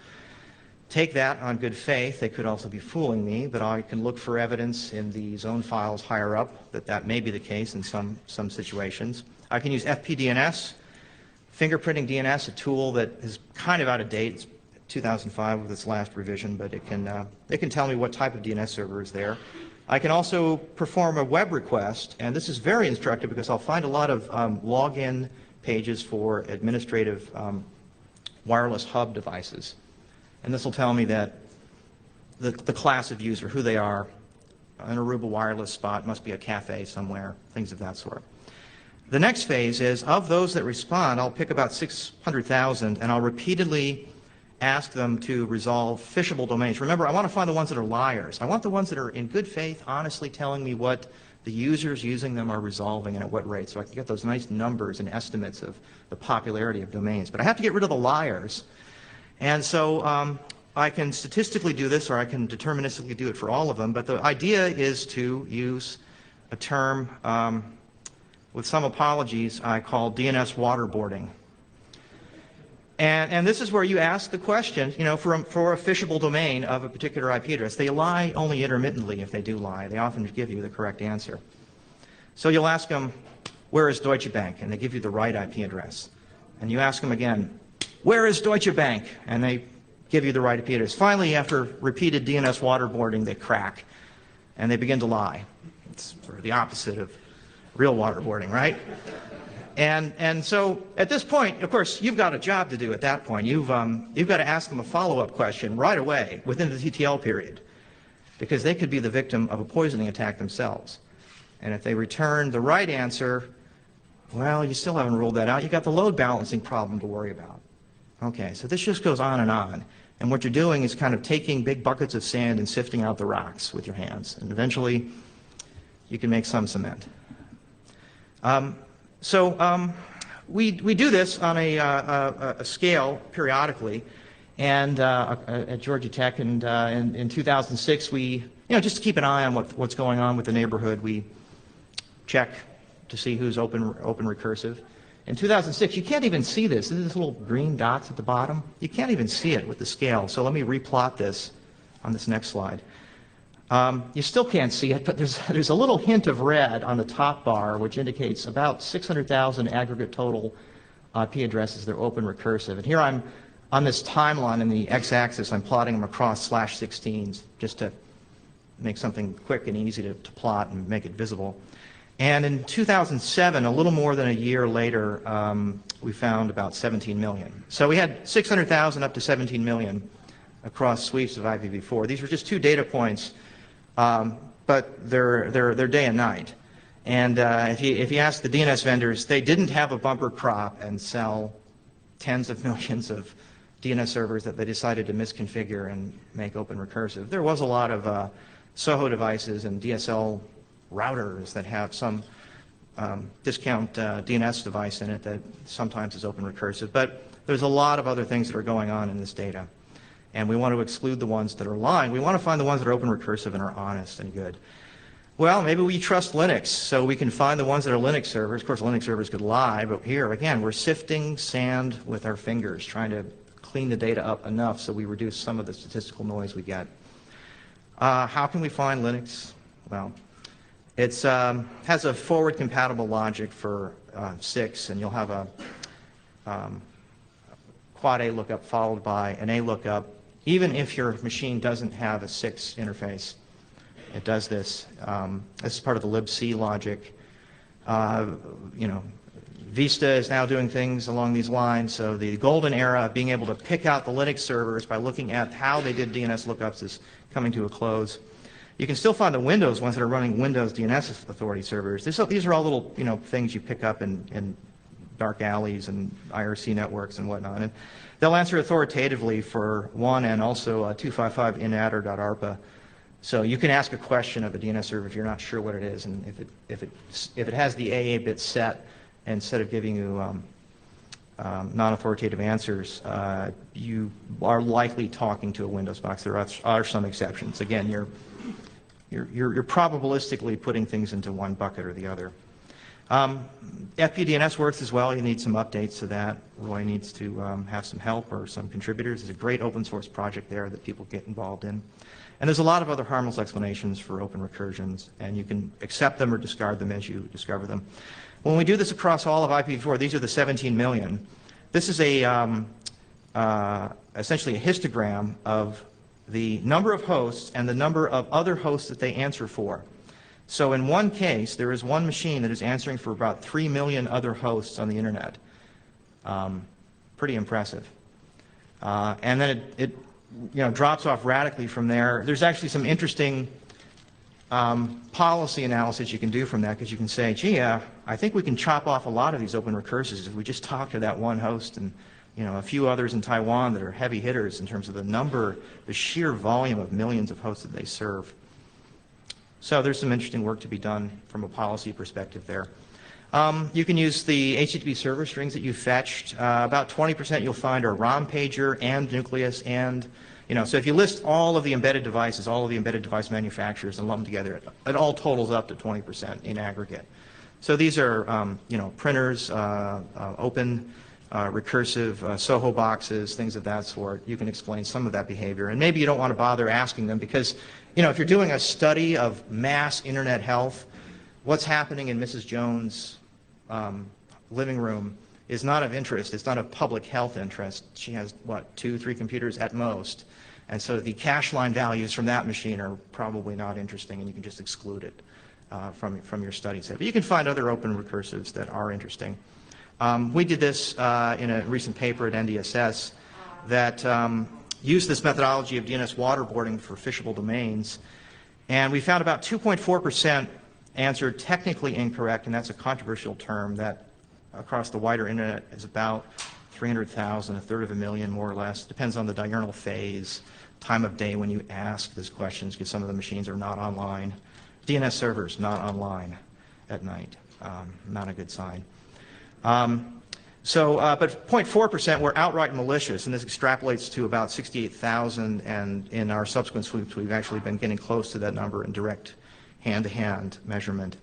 [SPEAKER 2] take that on good faith. They could also be fooling me, but I can look for evidence in the zone files higher up that may be the case in some situations. I can use FPDNS, fingerprinting DNS, a tool that is kind of out of date. It's 2005 with its last revision, but it can tell me what type of DNS server is there. I can also perform a web request, and this is very instructive because I'll find a lot of login pages for administrative wireless hub devices. And this will tell me that the class of user, who they are, an Aruba wireless spot, must be a cafe somewhere, things of that sort. The next phase is, of those that respond, I'll pick about 600,000, and I'll repeatedly ask them to resolve phishable domains. Remember, I want to find the ones that are liars. I want the ones that are in good faith, honestly telling me what the users using them are resolving and at what rate, so I can get those nice numbers and estimates of the popularity of domains. But I have to get rid of the liars. And so I can statistically do this, or I can deterministically do it for all of them, but the idea is to use a term, with some apologies, I call DNS waterboarding. And this is where you ask the question, for a phishable domain of a particular IP address. They lie only intermittently if they do lie. They often give you the correct answer. So you'll ask them, where is Deutsche Bank? And they give you the right IP address. And you ask them again, where is Deutsche Bank? And they give you the right IP address. Finally, after repeated DNS waterboarding, they crack, and they begin to lie. It's sort of the opposite of real waterboarding, right? And so at this point, of course, you've got a job to do at that point. You've got to ask them a follow-up question right away within the TTL period, because they could be the victim of a poisoning attack themselves. And if they return the right answer, well, you still haven't ruled that out. You've got the load balancing problem to worry about. Okay, so this just goes on. And what you're doing is kind of taking big buckets of sand and sifting out the rocks with your hands. And eventually, you can make some cement. We do this on a scale periodically. And at Georgia Tech, and in 2006, we, just to keep an eye on what's going on with the neighborhood, we check to see who's open recursive. In 2006, you can't even see this. These little green dots at the bottom. You can't even see it with the scale. So let me replot this on this next slide. You still can't see it, but there's a little hint of red on the top bar, which indicates about 600,000 aggregate total IP addresses that are open recursive. And here I'm on this timeline in the x-axis. I'm plotting them across /16s just to make something quick and easy to plot and make it visible. And in 2007, a little more than a year later, we found about 17 million. So we had 600,000 up to 17 million across sweeps of IPv4. These were just 2 data points, but they're day and night. And if you ask the DNS vendors, they didn't have a bumper crop and sell tens of millions of DNS servers that they decided to misconfigure and make open recursive. There was a lot of SOHO devices and DSL routers that have some discount DNS device in it that sometimes is open recursive, but there's a lot of other things that are going on in this data. And we want to exclude the ones that are lying. We want to find the ones that are open recursive and are honest and good. Well, maybe we trust Linux, so we can find the ones that are Linux servers. Of course, Linux servers could lie, but here, again, we're sifting sand with our fingers, trying to clean the data up enough so we reduce some of the statistical noise we get. How can we find Linux? Well, it has a forward compatible logic for 6, and you'll have a quad A lookup followed by an A lookup, even if your machine doesn't have a 6 interface. It does this. This is part of the libc logic. You know, Vista is now doing things along these lines, so the golden era of being able to pick out the Linux servers by looking at how they did DNS lookups is coming to a close. You can still find the Windows ones that are running Windows DNS Authority servers. These are all little, you know, things you pick up in dark alleys and IRC networks and whatnot. And they'll answer authoritatively for one and also 255 inaddr.arpa. So you can ask a question of a DNS server if you're not sure what it is, and if it has the AA bit set, instead of giving you non-authoritative answers, you are likely talking to a Windows box. There are some exceptions. Again, you're probabilistically putting things into one bucket or the other. FPDNS works as well. You need some updates to that. Roy needs to have some help or some contributors. There's a great open source project there that people get involved in. And there's a lot of other harmless explanations for open recursions, and you can accept them or discard them as you discover them. When we do this across all of IPv4, these are the 17 million. This is a essentially a histogram of the number of hosts and the number of other hosts that they answer for. So in one case, there is one machine that is answering for about 3 million other hosts on the internet. Pretty impressive. And then it drops off radically from there. There's actually some interesting policy analysis you can do from that, because you can say, gee, I think we can chop off a lot of these open recursives if we just talk to that one host and a few others in Taiwan that are heavy hitters in terms of the number, the sheer volume of millions of hosts that they serve. So there's some interesting work to be done from a policy perspective there. You can use the HTTP server strings that you fetched. About 20% you'll find are ROM pager and nucleus and, so if you list all of the embedded devices, all of the embedded device manufacturers and lump them together, it all totals up to 20% in aggregate. So these are, printers, open, recursive, SOHO boxes, things of that sort. You can explain some of that behavior. And maybe you don't want to bother asking them because, if you're doing a study of mass internet health, what's happening in Mrs. Jones' living room is not of interest. It's not of public health interest. She has, 2, 3 computers at most. And so the cache line values from that machine are probably not interesting, and you can just exclude it from your study set. But you can find other open recursives that are interesting. We did this in a recent paper at NDSS that used this methodology of DNS waterboarding for phishable domains. And we found about 2.4% answered technically incorrect, and that's a controversial term that across the wider internet is about 300,000, a third of a million more or less. Depends on the diurnal phase, time of day when you ask these questions, because some of the machines are not online. DNS servers not online at night, not a good sign. But 0.4% were outright malicious, and this extrapolates to about 68,000, and in our subsequent sweeps we've actually been getting close to that number in direct hand-to-hand measurement.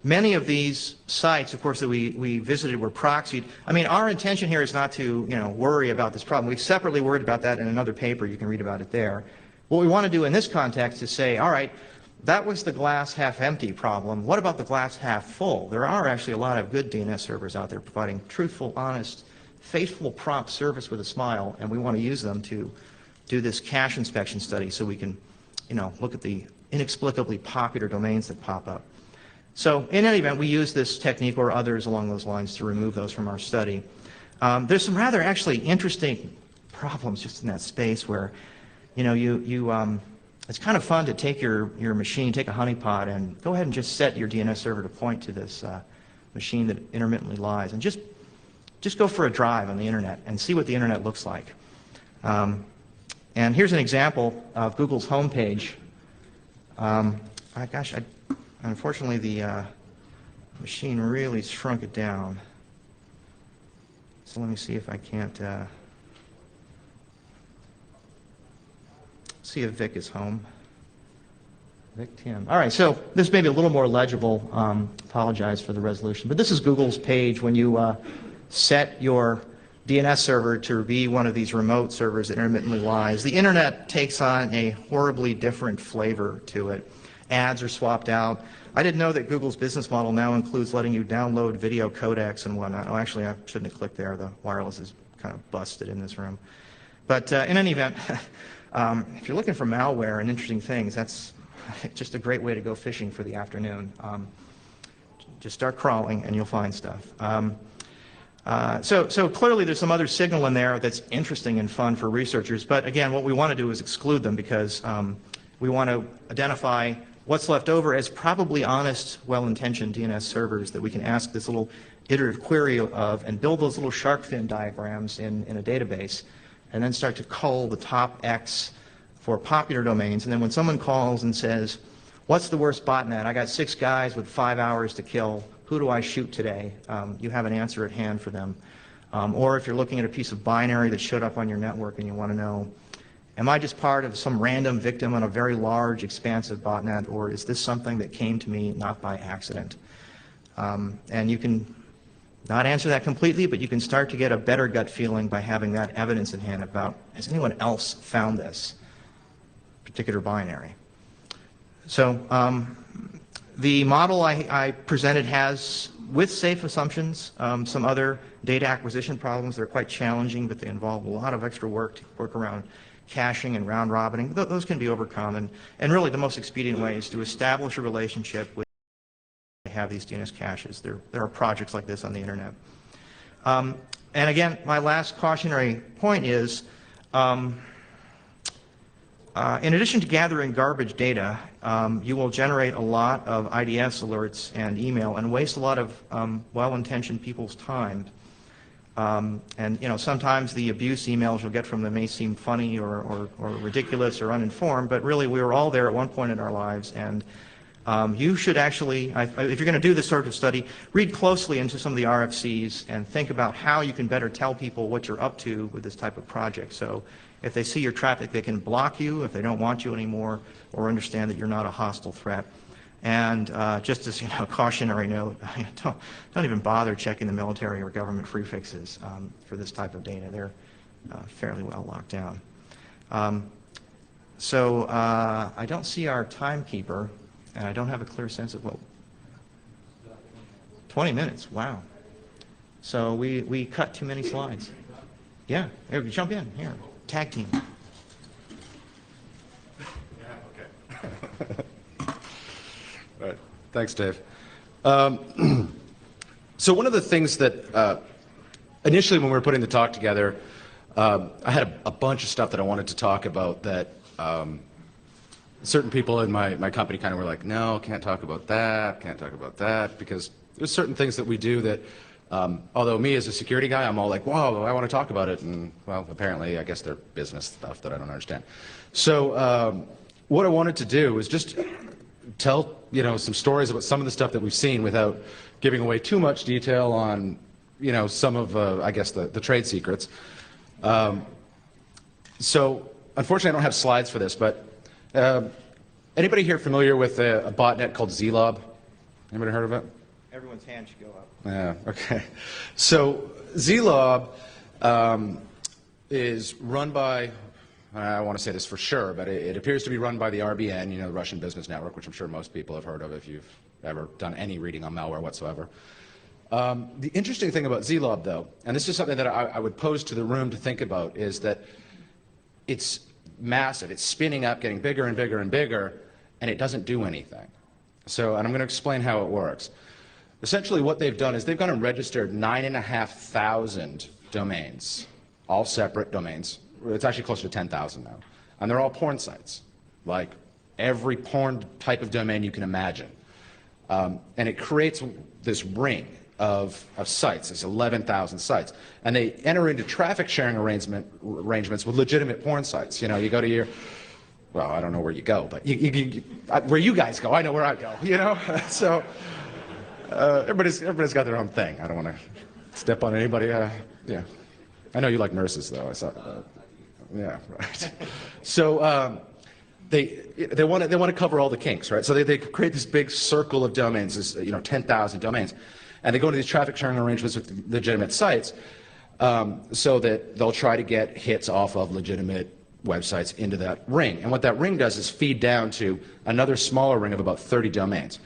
[SPEAKER 2] Many of these sites, of course, that we visited were proxied. I mean, our intention here is not to, worry about this problem. We've separately worried about that in another paper. You can read about it there. What we want to do in this context is say, all right, that was the glass half empty problem. What about the glass half full? There are actually a lot of good DNS servers out there providing truthful, honest, faithful, prompt service with a smile, and we want to use them to do this cache inspection study so we can, look at the inexplicably popular domains that pop up. So in any event, we use this technique or others along those lines to remove those from our study. There's some rather actually interesting problems just in that space where, it's kind of fun to take your machine, take a honeypot, and go ahead and just set your DNS server to point to this machine that intermittently lies, and just just go for a drive on the internet and see what the internet looks like. And here's an example of Google's homepage. Unfortunately, the machine really shrunk it down. So let me see if I can't see if Vic is home. Vic Tim. All right, so this may be a little more legible. Apologize for the resolution. But this is Google's page when you set your DNS server to be one of these remote servers that intermittently lies. The internet takes on a horribly different flavor to it. Ads are swapped out. I didn't know that Google's business model now includes letting you download video codecs and whatnot. Oh, actually, I shouldn't have clicked there. The wireless is kind of busted in this room. But in any event, if you're looking for malware and interesting things, that's just a great way to go fishing for the afternoon. Just start crawling and you'll find stuff. So clearly there's some other signal in there that's interesting and fun for researchers, but again, what we want to do is exclude them because we want to identify what's left over as probably honest, well-intentioned DNS servers that we can ask this little iterative query of and build those little shark fin diagrams in a database and then start to cull the top X for popular domains. And then when someone calls and says, what's the worst botnet? I got 6 guys with 5 hours to kill. Who do I shoot today? You have an answer at hand for them. Or if you're looking at a piece of binary that showed up on your network and you want to know, am I just part of some random victim on a very large, expansive botnet, or is this something that came to me not by accident? And you can not answer that completely, but you can start to get a better gut feeling by having that evidence in hand about, has anyone else found this particular binary? So the model I presented has, with safe assumptions, some other data acquisition problems that are quite challenging, but they involve a lot of extra work to work around caching and round robining. Those can be overcome, and really the most expedient way is to establish a relationship with have these DNS caches. There are projects like this on the internet. And again, my last cautionary point is, in addition to gathering garbage data, you will generate a lot of IDS alerts and email and waste a lot of well-intentioned people's time. And you know, sometimes the abuse emails you'll get from them may seem funny or ridiculous or uninformed, but really we were all there at one point in our lives, and you should actually, if you're going to do this sort of study, read closely into some of the RFCs and think about how you can better tell people what you're up to with this type of project. So if they see your traffic, they can block you if they don't want you anymore, or understand that you're not a hostile threat. And just as a cautionary note, don't even bother checking the military or government prefixes for this type of data. They're fairly well locked down. So I don't see our timekeeper, and I don't have a clear sense of what. 20 minutes. Wow. So we cut too many slides. Yeah. Here, jump in. Here. Tag team.
[SPEAKER 1] Yeah. Okay. All right. Thanks, Dave. So one of the things that initially when we were putting the talk together, I had a bunch of stuff that I wanted to talk about that certain people in my company kind of were like, no, can't talk about that, because there's certain things that we do that, although me as a security guy, I'm all like, whoa, I want to talk about it, and well, apparently I guess they're business stuff that I don't understand. So what I wanted to do was just tell some stories about some of the stuff that we've seen without giving away too much detail on some of I guess the trade secrets. So unfortunately I don't have slides for this, but anybody here familiar with a botnet called Zlob? Anybody heard of it?
[SPEAKER 2] Everyone's hand should go up.
[SPEAKER 1] Yeah, okay. So Zlob is run by, I want to say this for sure, but it appears to be run by the RBN, the Russian business network, which I'm sure most people have heard of if you've ever done any reading on malware whatsoever. The interesting thing about Zlob, though, and this is something that I would pose to the room to think about, is that it's massive. It's spinning up, getting bigger and bigger and bigger, and it doesn't do anything. So, and I'm going to explain how it works. Essentially what they've done is they've gone and registered 9,500 domains, all separate domains. It's actually closer to 10,000 now. And they're all porn sites, like every porn type of domain you can imagine. And it creates this ring. of sites. It's 11,000 sites. And they enter into traffic sharing arrangements with legitimate porn sites. You know, you go to your, well, I don't know where you go, but where you guys go, I know where I go, you know? So everybody's got their own thing. I don't want to step on anybody. Yeah. I know you like nurses, though. I saw, yeah, right. So they want to cover all the kinks, right? So they create this big circle of domains, this, 10,000 domains, and they go into these traffic sharing arrangements with legitimate sites, so that they'll try to get hits off of legitimate websites into that ring. And what that ring does is feed down to another smaller ring of about 30 domains.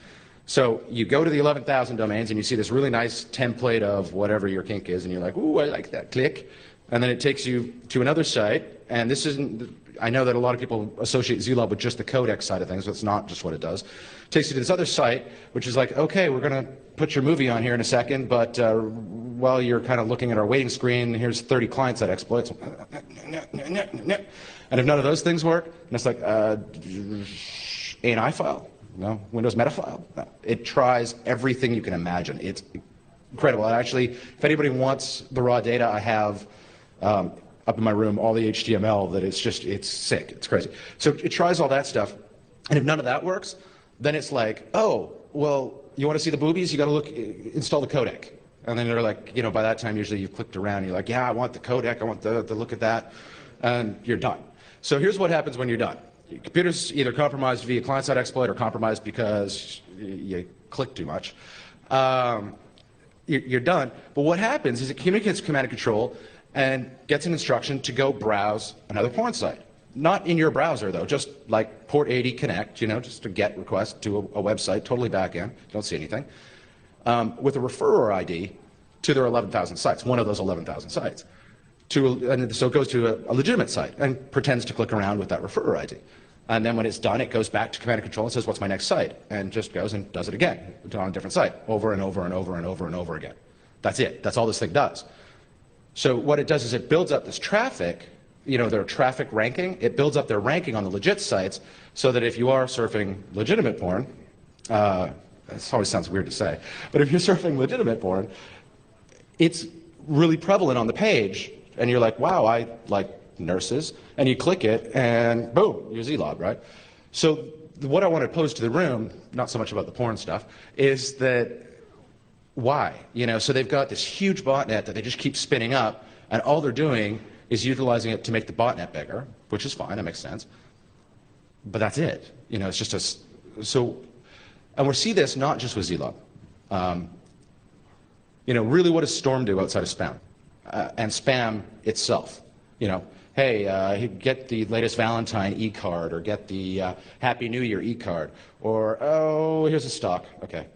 [SPEAKER 1] So you go to the 11,000 domains and you see this really nice template of whatever your kink is, and you're like, ooh, I like that, click. And then it takes you to another site, and this isn't, I know that a lot of people associate Zlab with just the codec side of things, but it's not just what it does. It takes you to this other site, which is like, okay, we're going to put your movie on here in a second, but while you're kind of looking at our waiting screen, here's 30 client-side exploits. And if none of those things work, and it's like, ANI file? No. Windows meta file? No. It tries everything you can imagine. It's incredible. And actually, if anybody wants the raw data, I have up in my room all the HTML that it's sick. It's crazy. So it tries all that stuff. And if none of that works, then it's like, oh, well, you want to see the boobies? You got to install the codec. And then they're like, by that time, usually you've clicked around and you're like, yeah, I want the codec. I want the look at that. And you're done. So here's what happens when you're done. Your computer's either compromised via client-side exploit or compromised because you click too much. You're done. But what happens is it communicates to command and control and gets an instruction to go browse another porn site. Not in your browser, though, just like port 80 connect, just a GET request to a website, totally back in, don't see anything, with a referrer ID to their 11,000 sites, one of those 11,000 sites. And so it goes to a legitimate site and pretends to click around with that referrer ID. And then when it's done, it goes back to command and control and says, what's my next site? And just goes and does it again on a different site, over and over and over and over and over again. That's it. That's all this thing does. So what it does is it builds up this traffic, their traffic ranking. It builds up their ranking on the legit sites so that if you are surfing legitimate porn, this always sounds weird to say, but if you're surfing legitimate porn, it's really prevalent on the page. And you're like, wow, I like nurses. And you click it, and boom, you're Zlab, right? So what I want to pose to the room, not so much about the porn stuff, is that why? So they've got this huge botnet that they just keep spinning up, and all they're doing is utilizing it to make the botnet bigger, which is fine, that makes sense. But that's it. It's just and we see this not just with Zlab. Really what does Storm do outside of spam? And spam itself. Hey, get the latest Valentine e-card, or get the Happy New Year e-card, or, oh, here's a stock. Okay.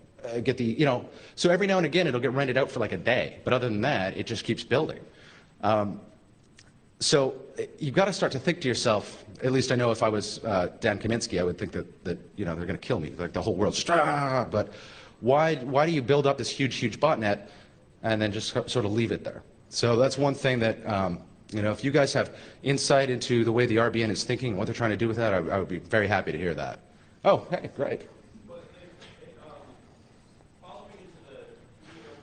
[SPEAKER 1] Get the, so every now and again it'll get rented out for like a day, but other than that, it just keeps building. So you've got to start to think to yourself, at least I know if I was Dan Kaminsky, I would think that they're going to kill me, like the whole world's just, but why do you build up this huge botnet and then just sort of leave it there? So that's one thing that, if you guys have insight into the way the RBN is thinking, what they're trying to do with that, I would be very happy to hear that. Oh, hey, great.
[SPEAKER 4] But following into the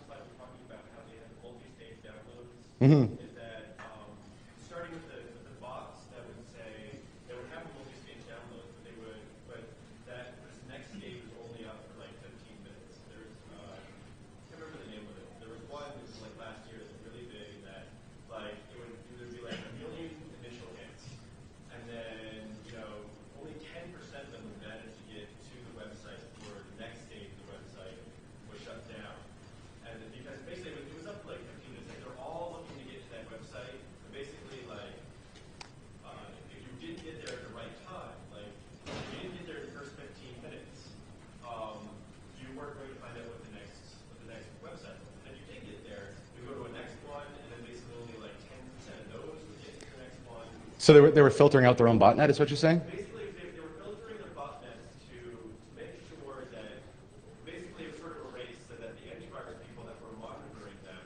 [SPEAKER 4] slide we're talking about how they have multi-stage downloads, is that starting with the bots that would say they would have a multi-stage download, but that this next stage was only up for like 15 minutes. There's I can't remember the name of it. There was one that was like last year that was really big that like it would be like 1 million initial hits, and then only 10% of them would manage to get to the website before the next stage of the website was shut down. And because basically it was up to like 15 minutes, like they're all looking to get to that website, but basically like if you didn't get there at the right time, like if you didn't get there in the first 15 minutes, you weren't going to find out what the next website was. And if you did get there, you go to a next one, and then basically only like 10% of those would get to the next one.
[SPEAKER 1] So they were filtering out their own botnet, is what you're saying?
[SPEAKER 4] Basically, they were filtering their botnets to make sure that basically it was sort of a race so that the antivirus people that were monitoring them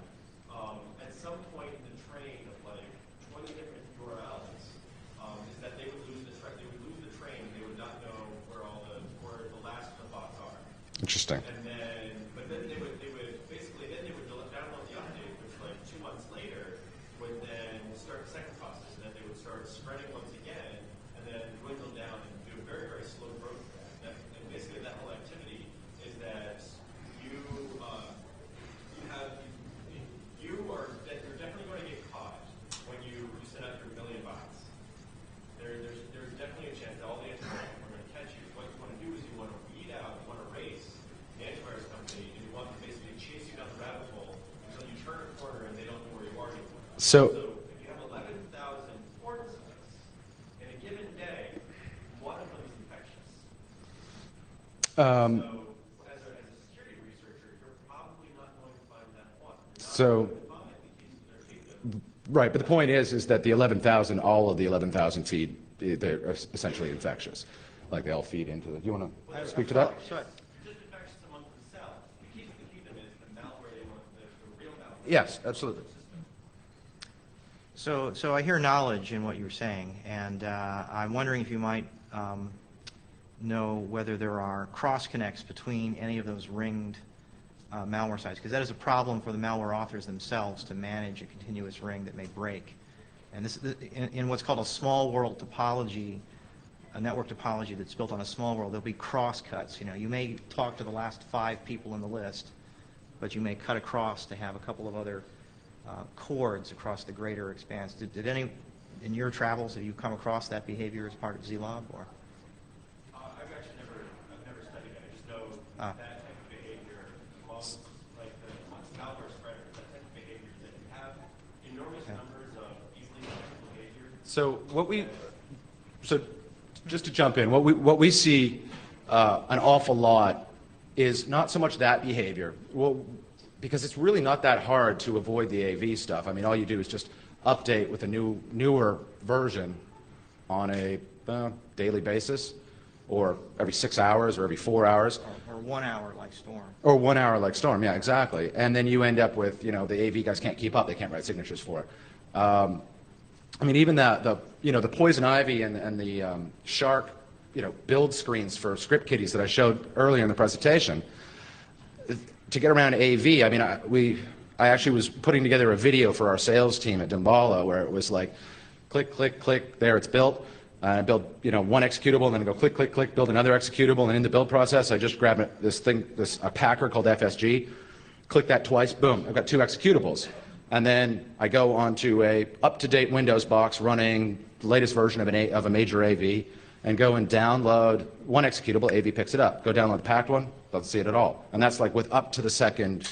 [SPEAKER 4] at some point in the train of like 20 different URLs is that they would lose the train. They would lose the train. And they would not know where the last of the bots are.
[SPEAKER 1] Interesting.
[SPEAKER 4] And then, but then they would basically then
[SPEAKER 1] So,
[SPEAKER 4] So if you have 11,000 porn sites in a given day, one of them is infectious. So as a security researcher, you're probably not going to find that one. You're not
[SPEAKER 1] so
[SPEAKER 4] going to find the cases that are taken.
[SPEAKER 1] right, but the point is that the 11,000, all of the 11,000 feed, they're essentially infectious. Like they all feed into the, do you want to speak to that?
[SPEAKER 2] Sure.
[SPEAKER 4] Just infectious amongst themselves. The case that keep them is the malware they want, the real malware.
[SPEAKER 1] Yes, absolutely.
[SPEAKER 2] So I hear knowledge in what you're saying, and I'm wondering if you might know whether there are cross connects between any of those ringed malware sites, because that is a problem for the malware authors themselves to manage a continuous ring that may break. And this in what's called a small world topology, a network topology that's built on a small world, there'll be cross cuts. You know, you may talk to the last 5 people in the list, but you may cut across to have a couple of other chords across the greater expanse. Did any, in your travels, have you come across that behavior as part of ZLob, or?
[SPEAKER 4] I've actually never studied it. I just know that type of behavior amongst, amongst malware spreaders, that type of behavior that you have enormous numbers of easily detectable behavior.
[SPEAKER 1] So just to jump in, what we see an awful lot is not so much that behavior. Well, because it's really not that hard to avoid the AV stuff. I mean, all you do is just update with a newer version on a daily basis, or every 6 hours, or every 4 hours.
[SPEAKER 2] Or 1 hour like Storm.
[SPEAKER 1] Or 1 hour like Storm, yeah, exactly. And then you end up with, you know, the AV guys can't keep up, they can't write signatures for it. I mean, even the Poison Ivy and the Shark, build screens for script kiddies that I showed earlier in the presentation, to get around AV, I mean, I actually was putting together a video for our sales team at Damballa where it was like, click, click, click, there it's built. I build, one executable, and then I go click, click, click, build another executable, and in the build process, I just grab a packer called FSG, click that twice, boom, I've got 2 executables. And then I go onto a up-to-date Windows box running the latest version of a major AV, and go and download one executable, AV picks it up. Go download the packed one, doesn't see it at all. And that's like with up to the second,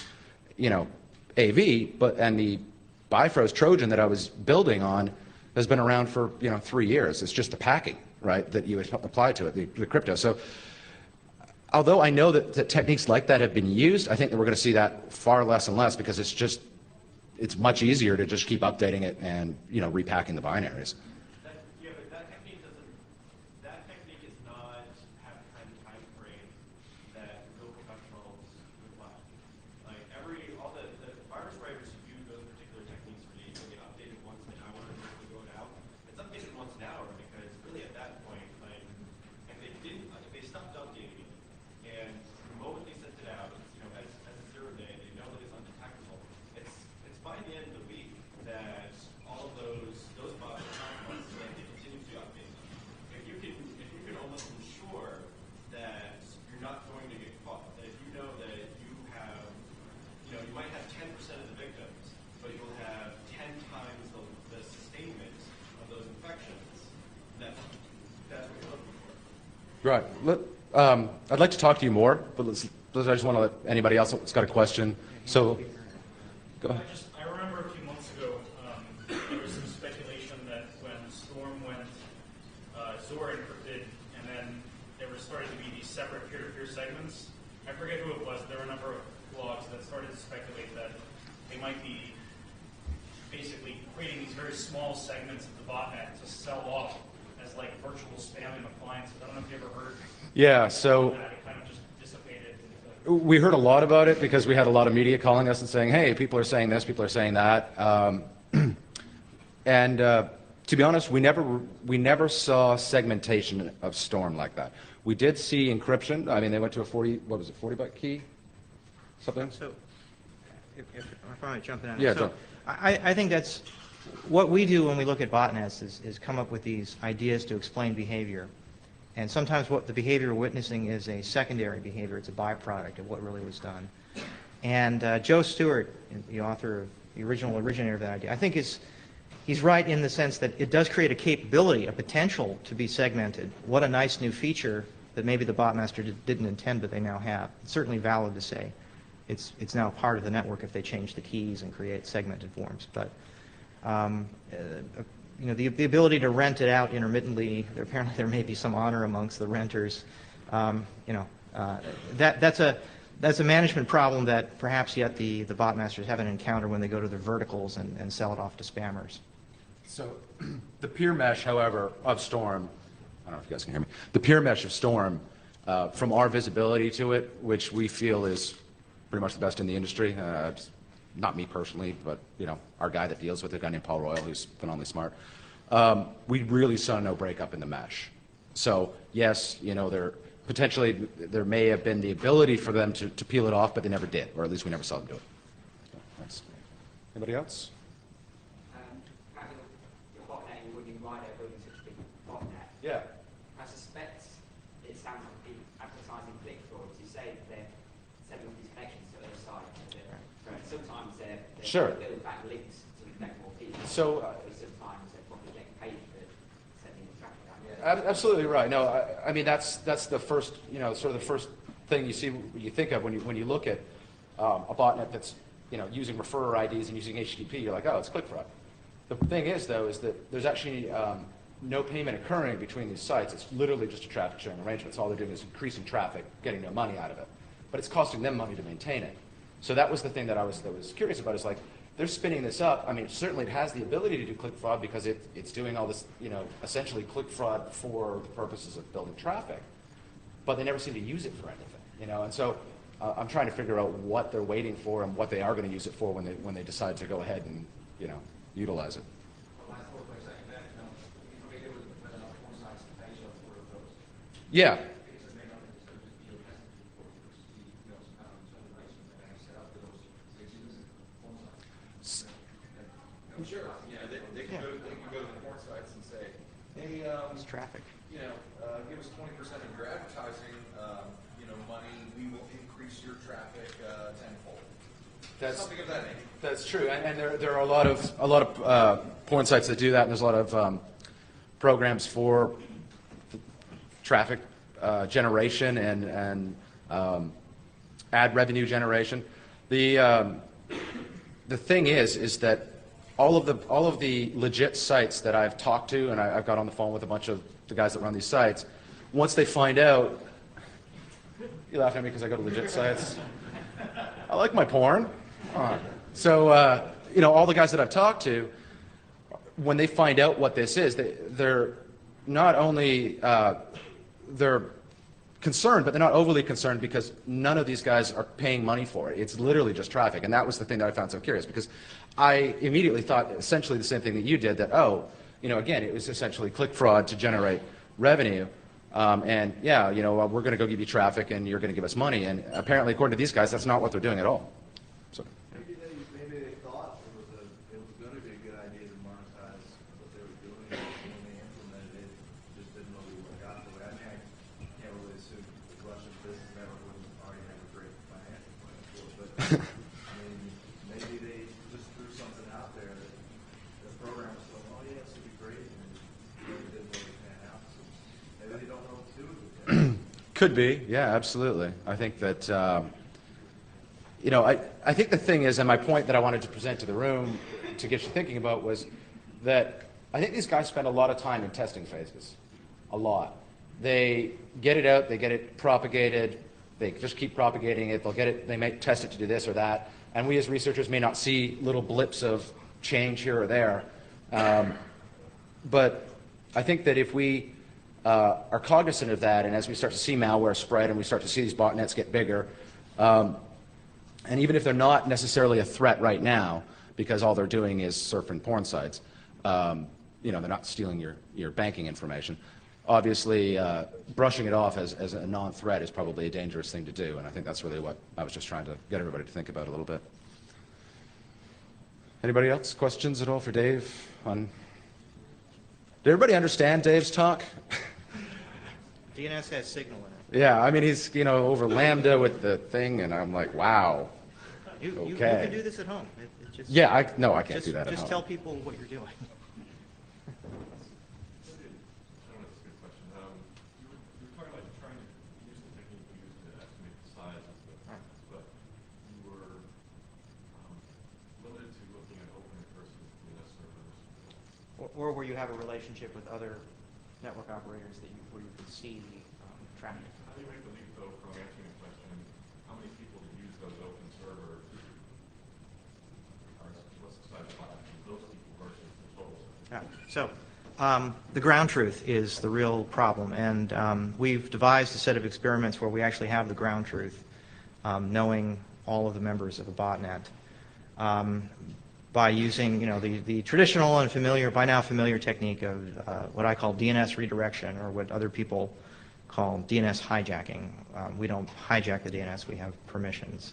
[SPEAKER 1] AV, and the Bifrost Trojan that I was building on has been around for 3 years. It's just the packing, right, that you apply to it, the crypto. So although I know that techniques like that have been used, I think that we're going to see that far less and less, because it's much easier to just keep updating it and repacking the binaries.
[SPEAKER 4] Yeah, but that technique does not have the kind of time frame that real professionals would like. Like all the virus writers who do those particular techniques really get updated once an hour and they go out. It's updated once an hour because really at that point, if they stopped updating it, and the moment they sent it out, as a 0 day, they know that it's undetectable. It's by the end of the week that all of those bots are compromised, and they continue to update them. If you can almost ensure that you're not going to get caught, that if you know that you have, you might have 10% of the victims, but you'll have 10 times the sustainment of those infections, that's what you're looking for.
[SPEAKER 1] Right. I'd like to talk to you more, but I just want to let anybody else that's got a question. So, go ahead.
[SPEAKER 5] I remember a few months ago, there was some speculation that when Storm went Zora encrypted, and then there were started to be these separate peer-to-peer segments. I forget who it was. There were a number of blogs that started to speculate that they might be basically creating these very small segments of the botnet to sell off as like virtual spamming appliances. I don't know if you ever heard.
[SPEAKER 1] Yeah. So.
[SPEAKER 5] That. It kind of just dissipated.
[SPEAKER 1] We heard a lot about it because we had a lot of media calling us and saying, hey, people are saying this, people are saying that. And to be honest, we never saw segmentation of Storm like that. We did see encryption. I mean, they went to a 40-byte key? Something?
[SPEAKER 2] So, if I might jump in on
[SPEAKER 1] Yeah,
[SPEAKER 2] it. So, I think that's what we do when we look at botnets is come up with these ideas to explain behavior. And sometimes what the behavior we're witnessing is a secondary behavior. It's a byproduct of what really was done. And Joe Stewart, the author of the original originator of that idea, I think he's right in the sense that it does create a capability, a potential to be segmented. What a nice new feature that maybe the botmaster didn't intend, but they now have. It's certainly valid to say it's now part of the network if they change the keys and create segmented forms. But The ability to rent it out intermittently, apparently there may be some honor amongst the renters. That's a management problem that perhaps yet the bot masters haven't encountered when they go to their verticals and sell it off to spammers.
[SPEAKER 1] So the peer mesh, however, of Storm, I don't know if you guys can hear me, the peer mesh of Storm, from our visibility to it, which we feel is pretty much the best in the industry, not me personally, but our guy that deals with it, a guy named Paul Royal, who's phenomenally smart, we really saw no breakup in the mesh. So yes, there may have been the ability for them to peel it off, but they never did, or at least we never saw them do it. So, thanks. Anybody else?
[SPEAKER 6] Having your botnet, when you write a building such a big botnet,
[SPEAKER 1] Yeah.
[SPEAKER 6] I suspect it sounds like people advertising click-through. You say they're sending all these connections to their site. Sometimes they're
[SPEAKER 1] Sure.
[SPEAKER 6] building back links to connect more people.
[SPEAKER 1] So,
[SPEAKER 6] sometimes they're probably getting paid for sending the traffic out.
[SPEAKER 1] absolutely right. No, I mean that's the first, sort of the first thing you think of when you look at a botnet that's using referrer IDs and using HTTP. You're like, oh, it's click fraud. The thing is, though, is that there's actually no payment occurring between these sites. It's literally just a traffic sharing arrangement. So all they're doing is increasing traffic, getting no money out of it, but it's costing them money to maintain it. So that was the thing that I was curious about. Is like they're spinning this up. I mean, certainly it has the ability to do click fraud because it's doing all this, essentially click fraud for the purposes of building traffic, but they never seem to use it for anything, And so I'm trying to figure out what they're waiting for and what they are going to use it for when they decide to go ahead and utilize it. Yeah.
[SPEAKER 3] I'm sure. They can go to the porn sites and say, hey,
[SPEAKER 2] It's traffic.
[SPEAKER 3] give us 20% of your advertising, money. We will increase your traffic tenfold. Something of that nature.
[SPEAKER 1] That's true, and there are a lot of porn sites that do that, and there's a lot of programs for traffic generation and ad revenue generation. The thing is that all of the legit sites that I've talked to, and I've got on the phone with a bunch of the guys that run these sites, once they find out, you laughing at me because I go to legit sites? I like my porn. So, all the guys that I've talked to, when they find out what this is, they're not only they're concerned, but they're not overly concerned because none of these guys are paying money for it. It's literally just traffic, and that was the thing that I found so curious because I immediately thought essentially the same thing that you did, that, again, it was essentially click fraud to generate revenue. And yeah, we're going to go give you traffic and you're going to give us money. And apparently, according to these guys, that's not what they're doing at all. So.
[SPEAKER 7] Maybe they thought it was going to be a good idea to monetize what they were doing, and when they implemented it, just didn't really work out the way. I mean, I can't really assume the Russian business network wouldn't already have a great financial plan for it, but I mean, maybe they just threw something out there that the program was going, oh yeah, this would be great, and it didn't really pan out. So maybe they don't know what to do with it.
[SPEAKER 1] Could be, yeah, absolutely. I think that, I think the thing is, and my point that I wanted to present to the room to get you thinking about was that I think these guys spend a lot of time in testing phases, a lot. They get it out, they get it propagated, they just keep propagating it, they'll get it, they may test it to do this or that, and we as researchers may not see little blips of change here or there. But I think that if we are cognizant of that, and as we start to see malware spread and we start to see these botnets get bigger, and even if they're not necessarily a threat right now, because all they're doing is surfing porn sites, they're not stealing your banking information. Obviously, brushing it off as a non-threat is probably a dangerous thing to do, and I think that's really what I was just trying to get everybody to think about a little bit. Anybody else? Questions at all for Dave? Did everybody understand Dave's talk?
[SPEAKER 2] DNS has signal in it.
[SPEAKER 1] Yeah, I mean, he's, over Lambda with the thing, and I'm like, wow.
[SPEAKER 2] You
[SPEAKER 1] Okay.
[SPEAKER 2] can do this at home. It just,
[SPEAKER 1] Yeah, I can't do that at
[SPEAKER 2] Just
[SPEAKER 1] home.
[SPEAKER 2] tell people what you're doing.
[SPEAKER 4] You were talking about trying to use the technique you used to estimate the size of the packets, but you were limited to looking at open versus DNS servers.
[SPEAKER 2] or where you have a relationship with other network operators that where you can see traffic.
[SPEAKER 8] How do you make the leap, though, from answering the question, how many people use those open servers, or what's the size of those people versus the total?
[SPEAKER 2] So the ground truth is the real problem, and we've devised a set of experiments where we actually have the ground truth, knowing all of the members of a botnet, by using the traditional and familiar, by now familiar technique of what I call DNS redirection, or what other people call DNS hijacking. We don't hijack the DNS, we have permissions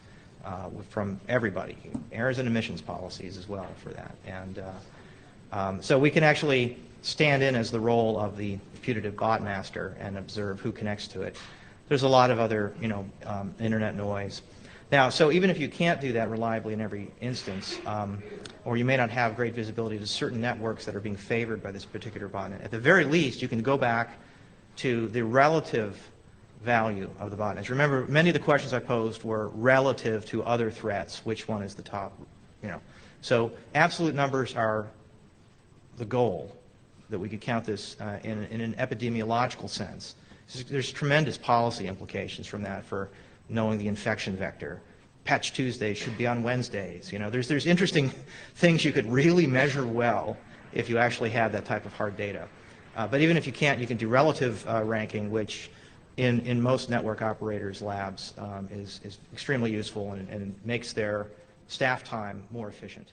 [SPEAKER 2] from everybody, errors and omissions policies as well for that. And so we can actually stand in as the role of the putative bot master and observe who connects to it. There's a lot of other internet noise. Now, so even if you can't do that reliably in every instance, or you may not have great visibility to certain networks that are being favored by this particular botnet, at the very least, you can go back to the relative value of the botnets. Remember, many of the questions I posed were relative to other threats. Which one is the top? So absolute numbers are the goal, that we could count this in an epidemiological sense. There's tremendous policy implications from that for knowing the infection vector. Patch Tuesday should be on Wednesdays. There's interesting things you could really measure well if you actually had that type of hard data. But even if you can't, you can do relative ranking, which in most network operators' labs is extremely useful and makes their staff time more efficient.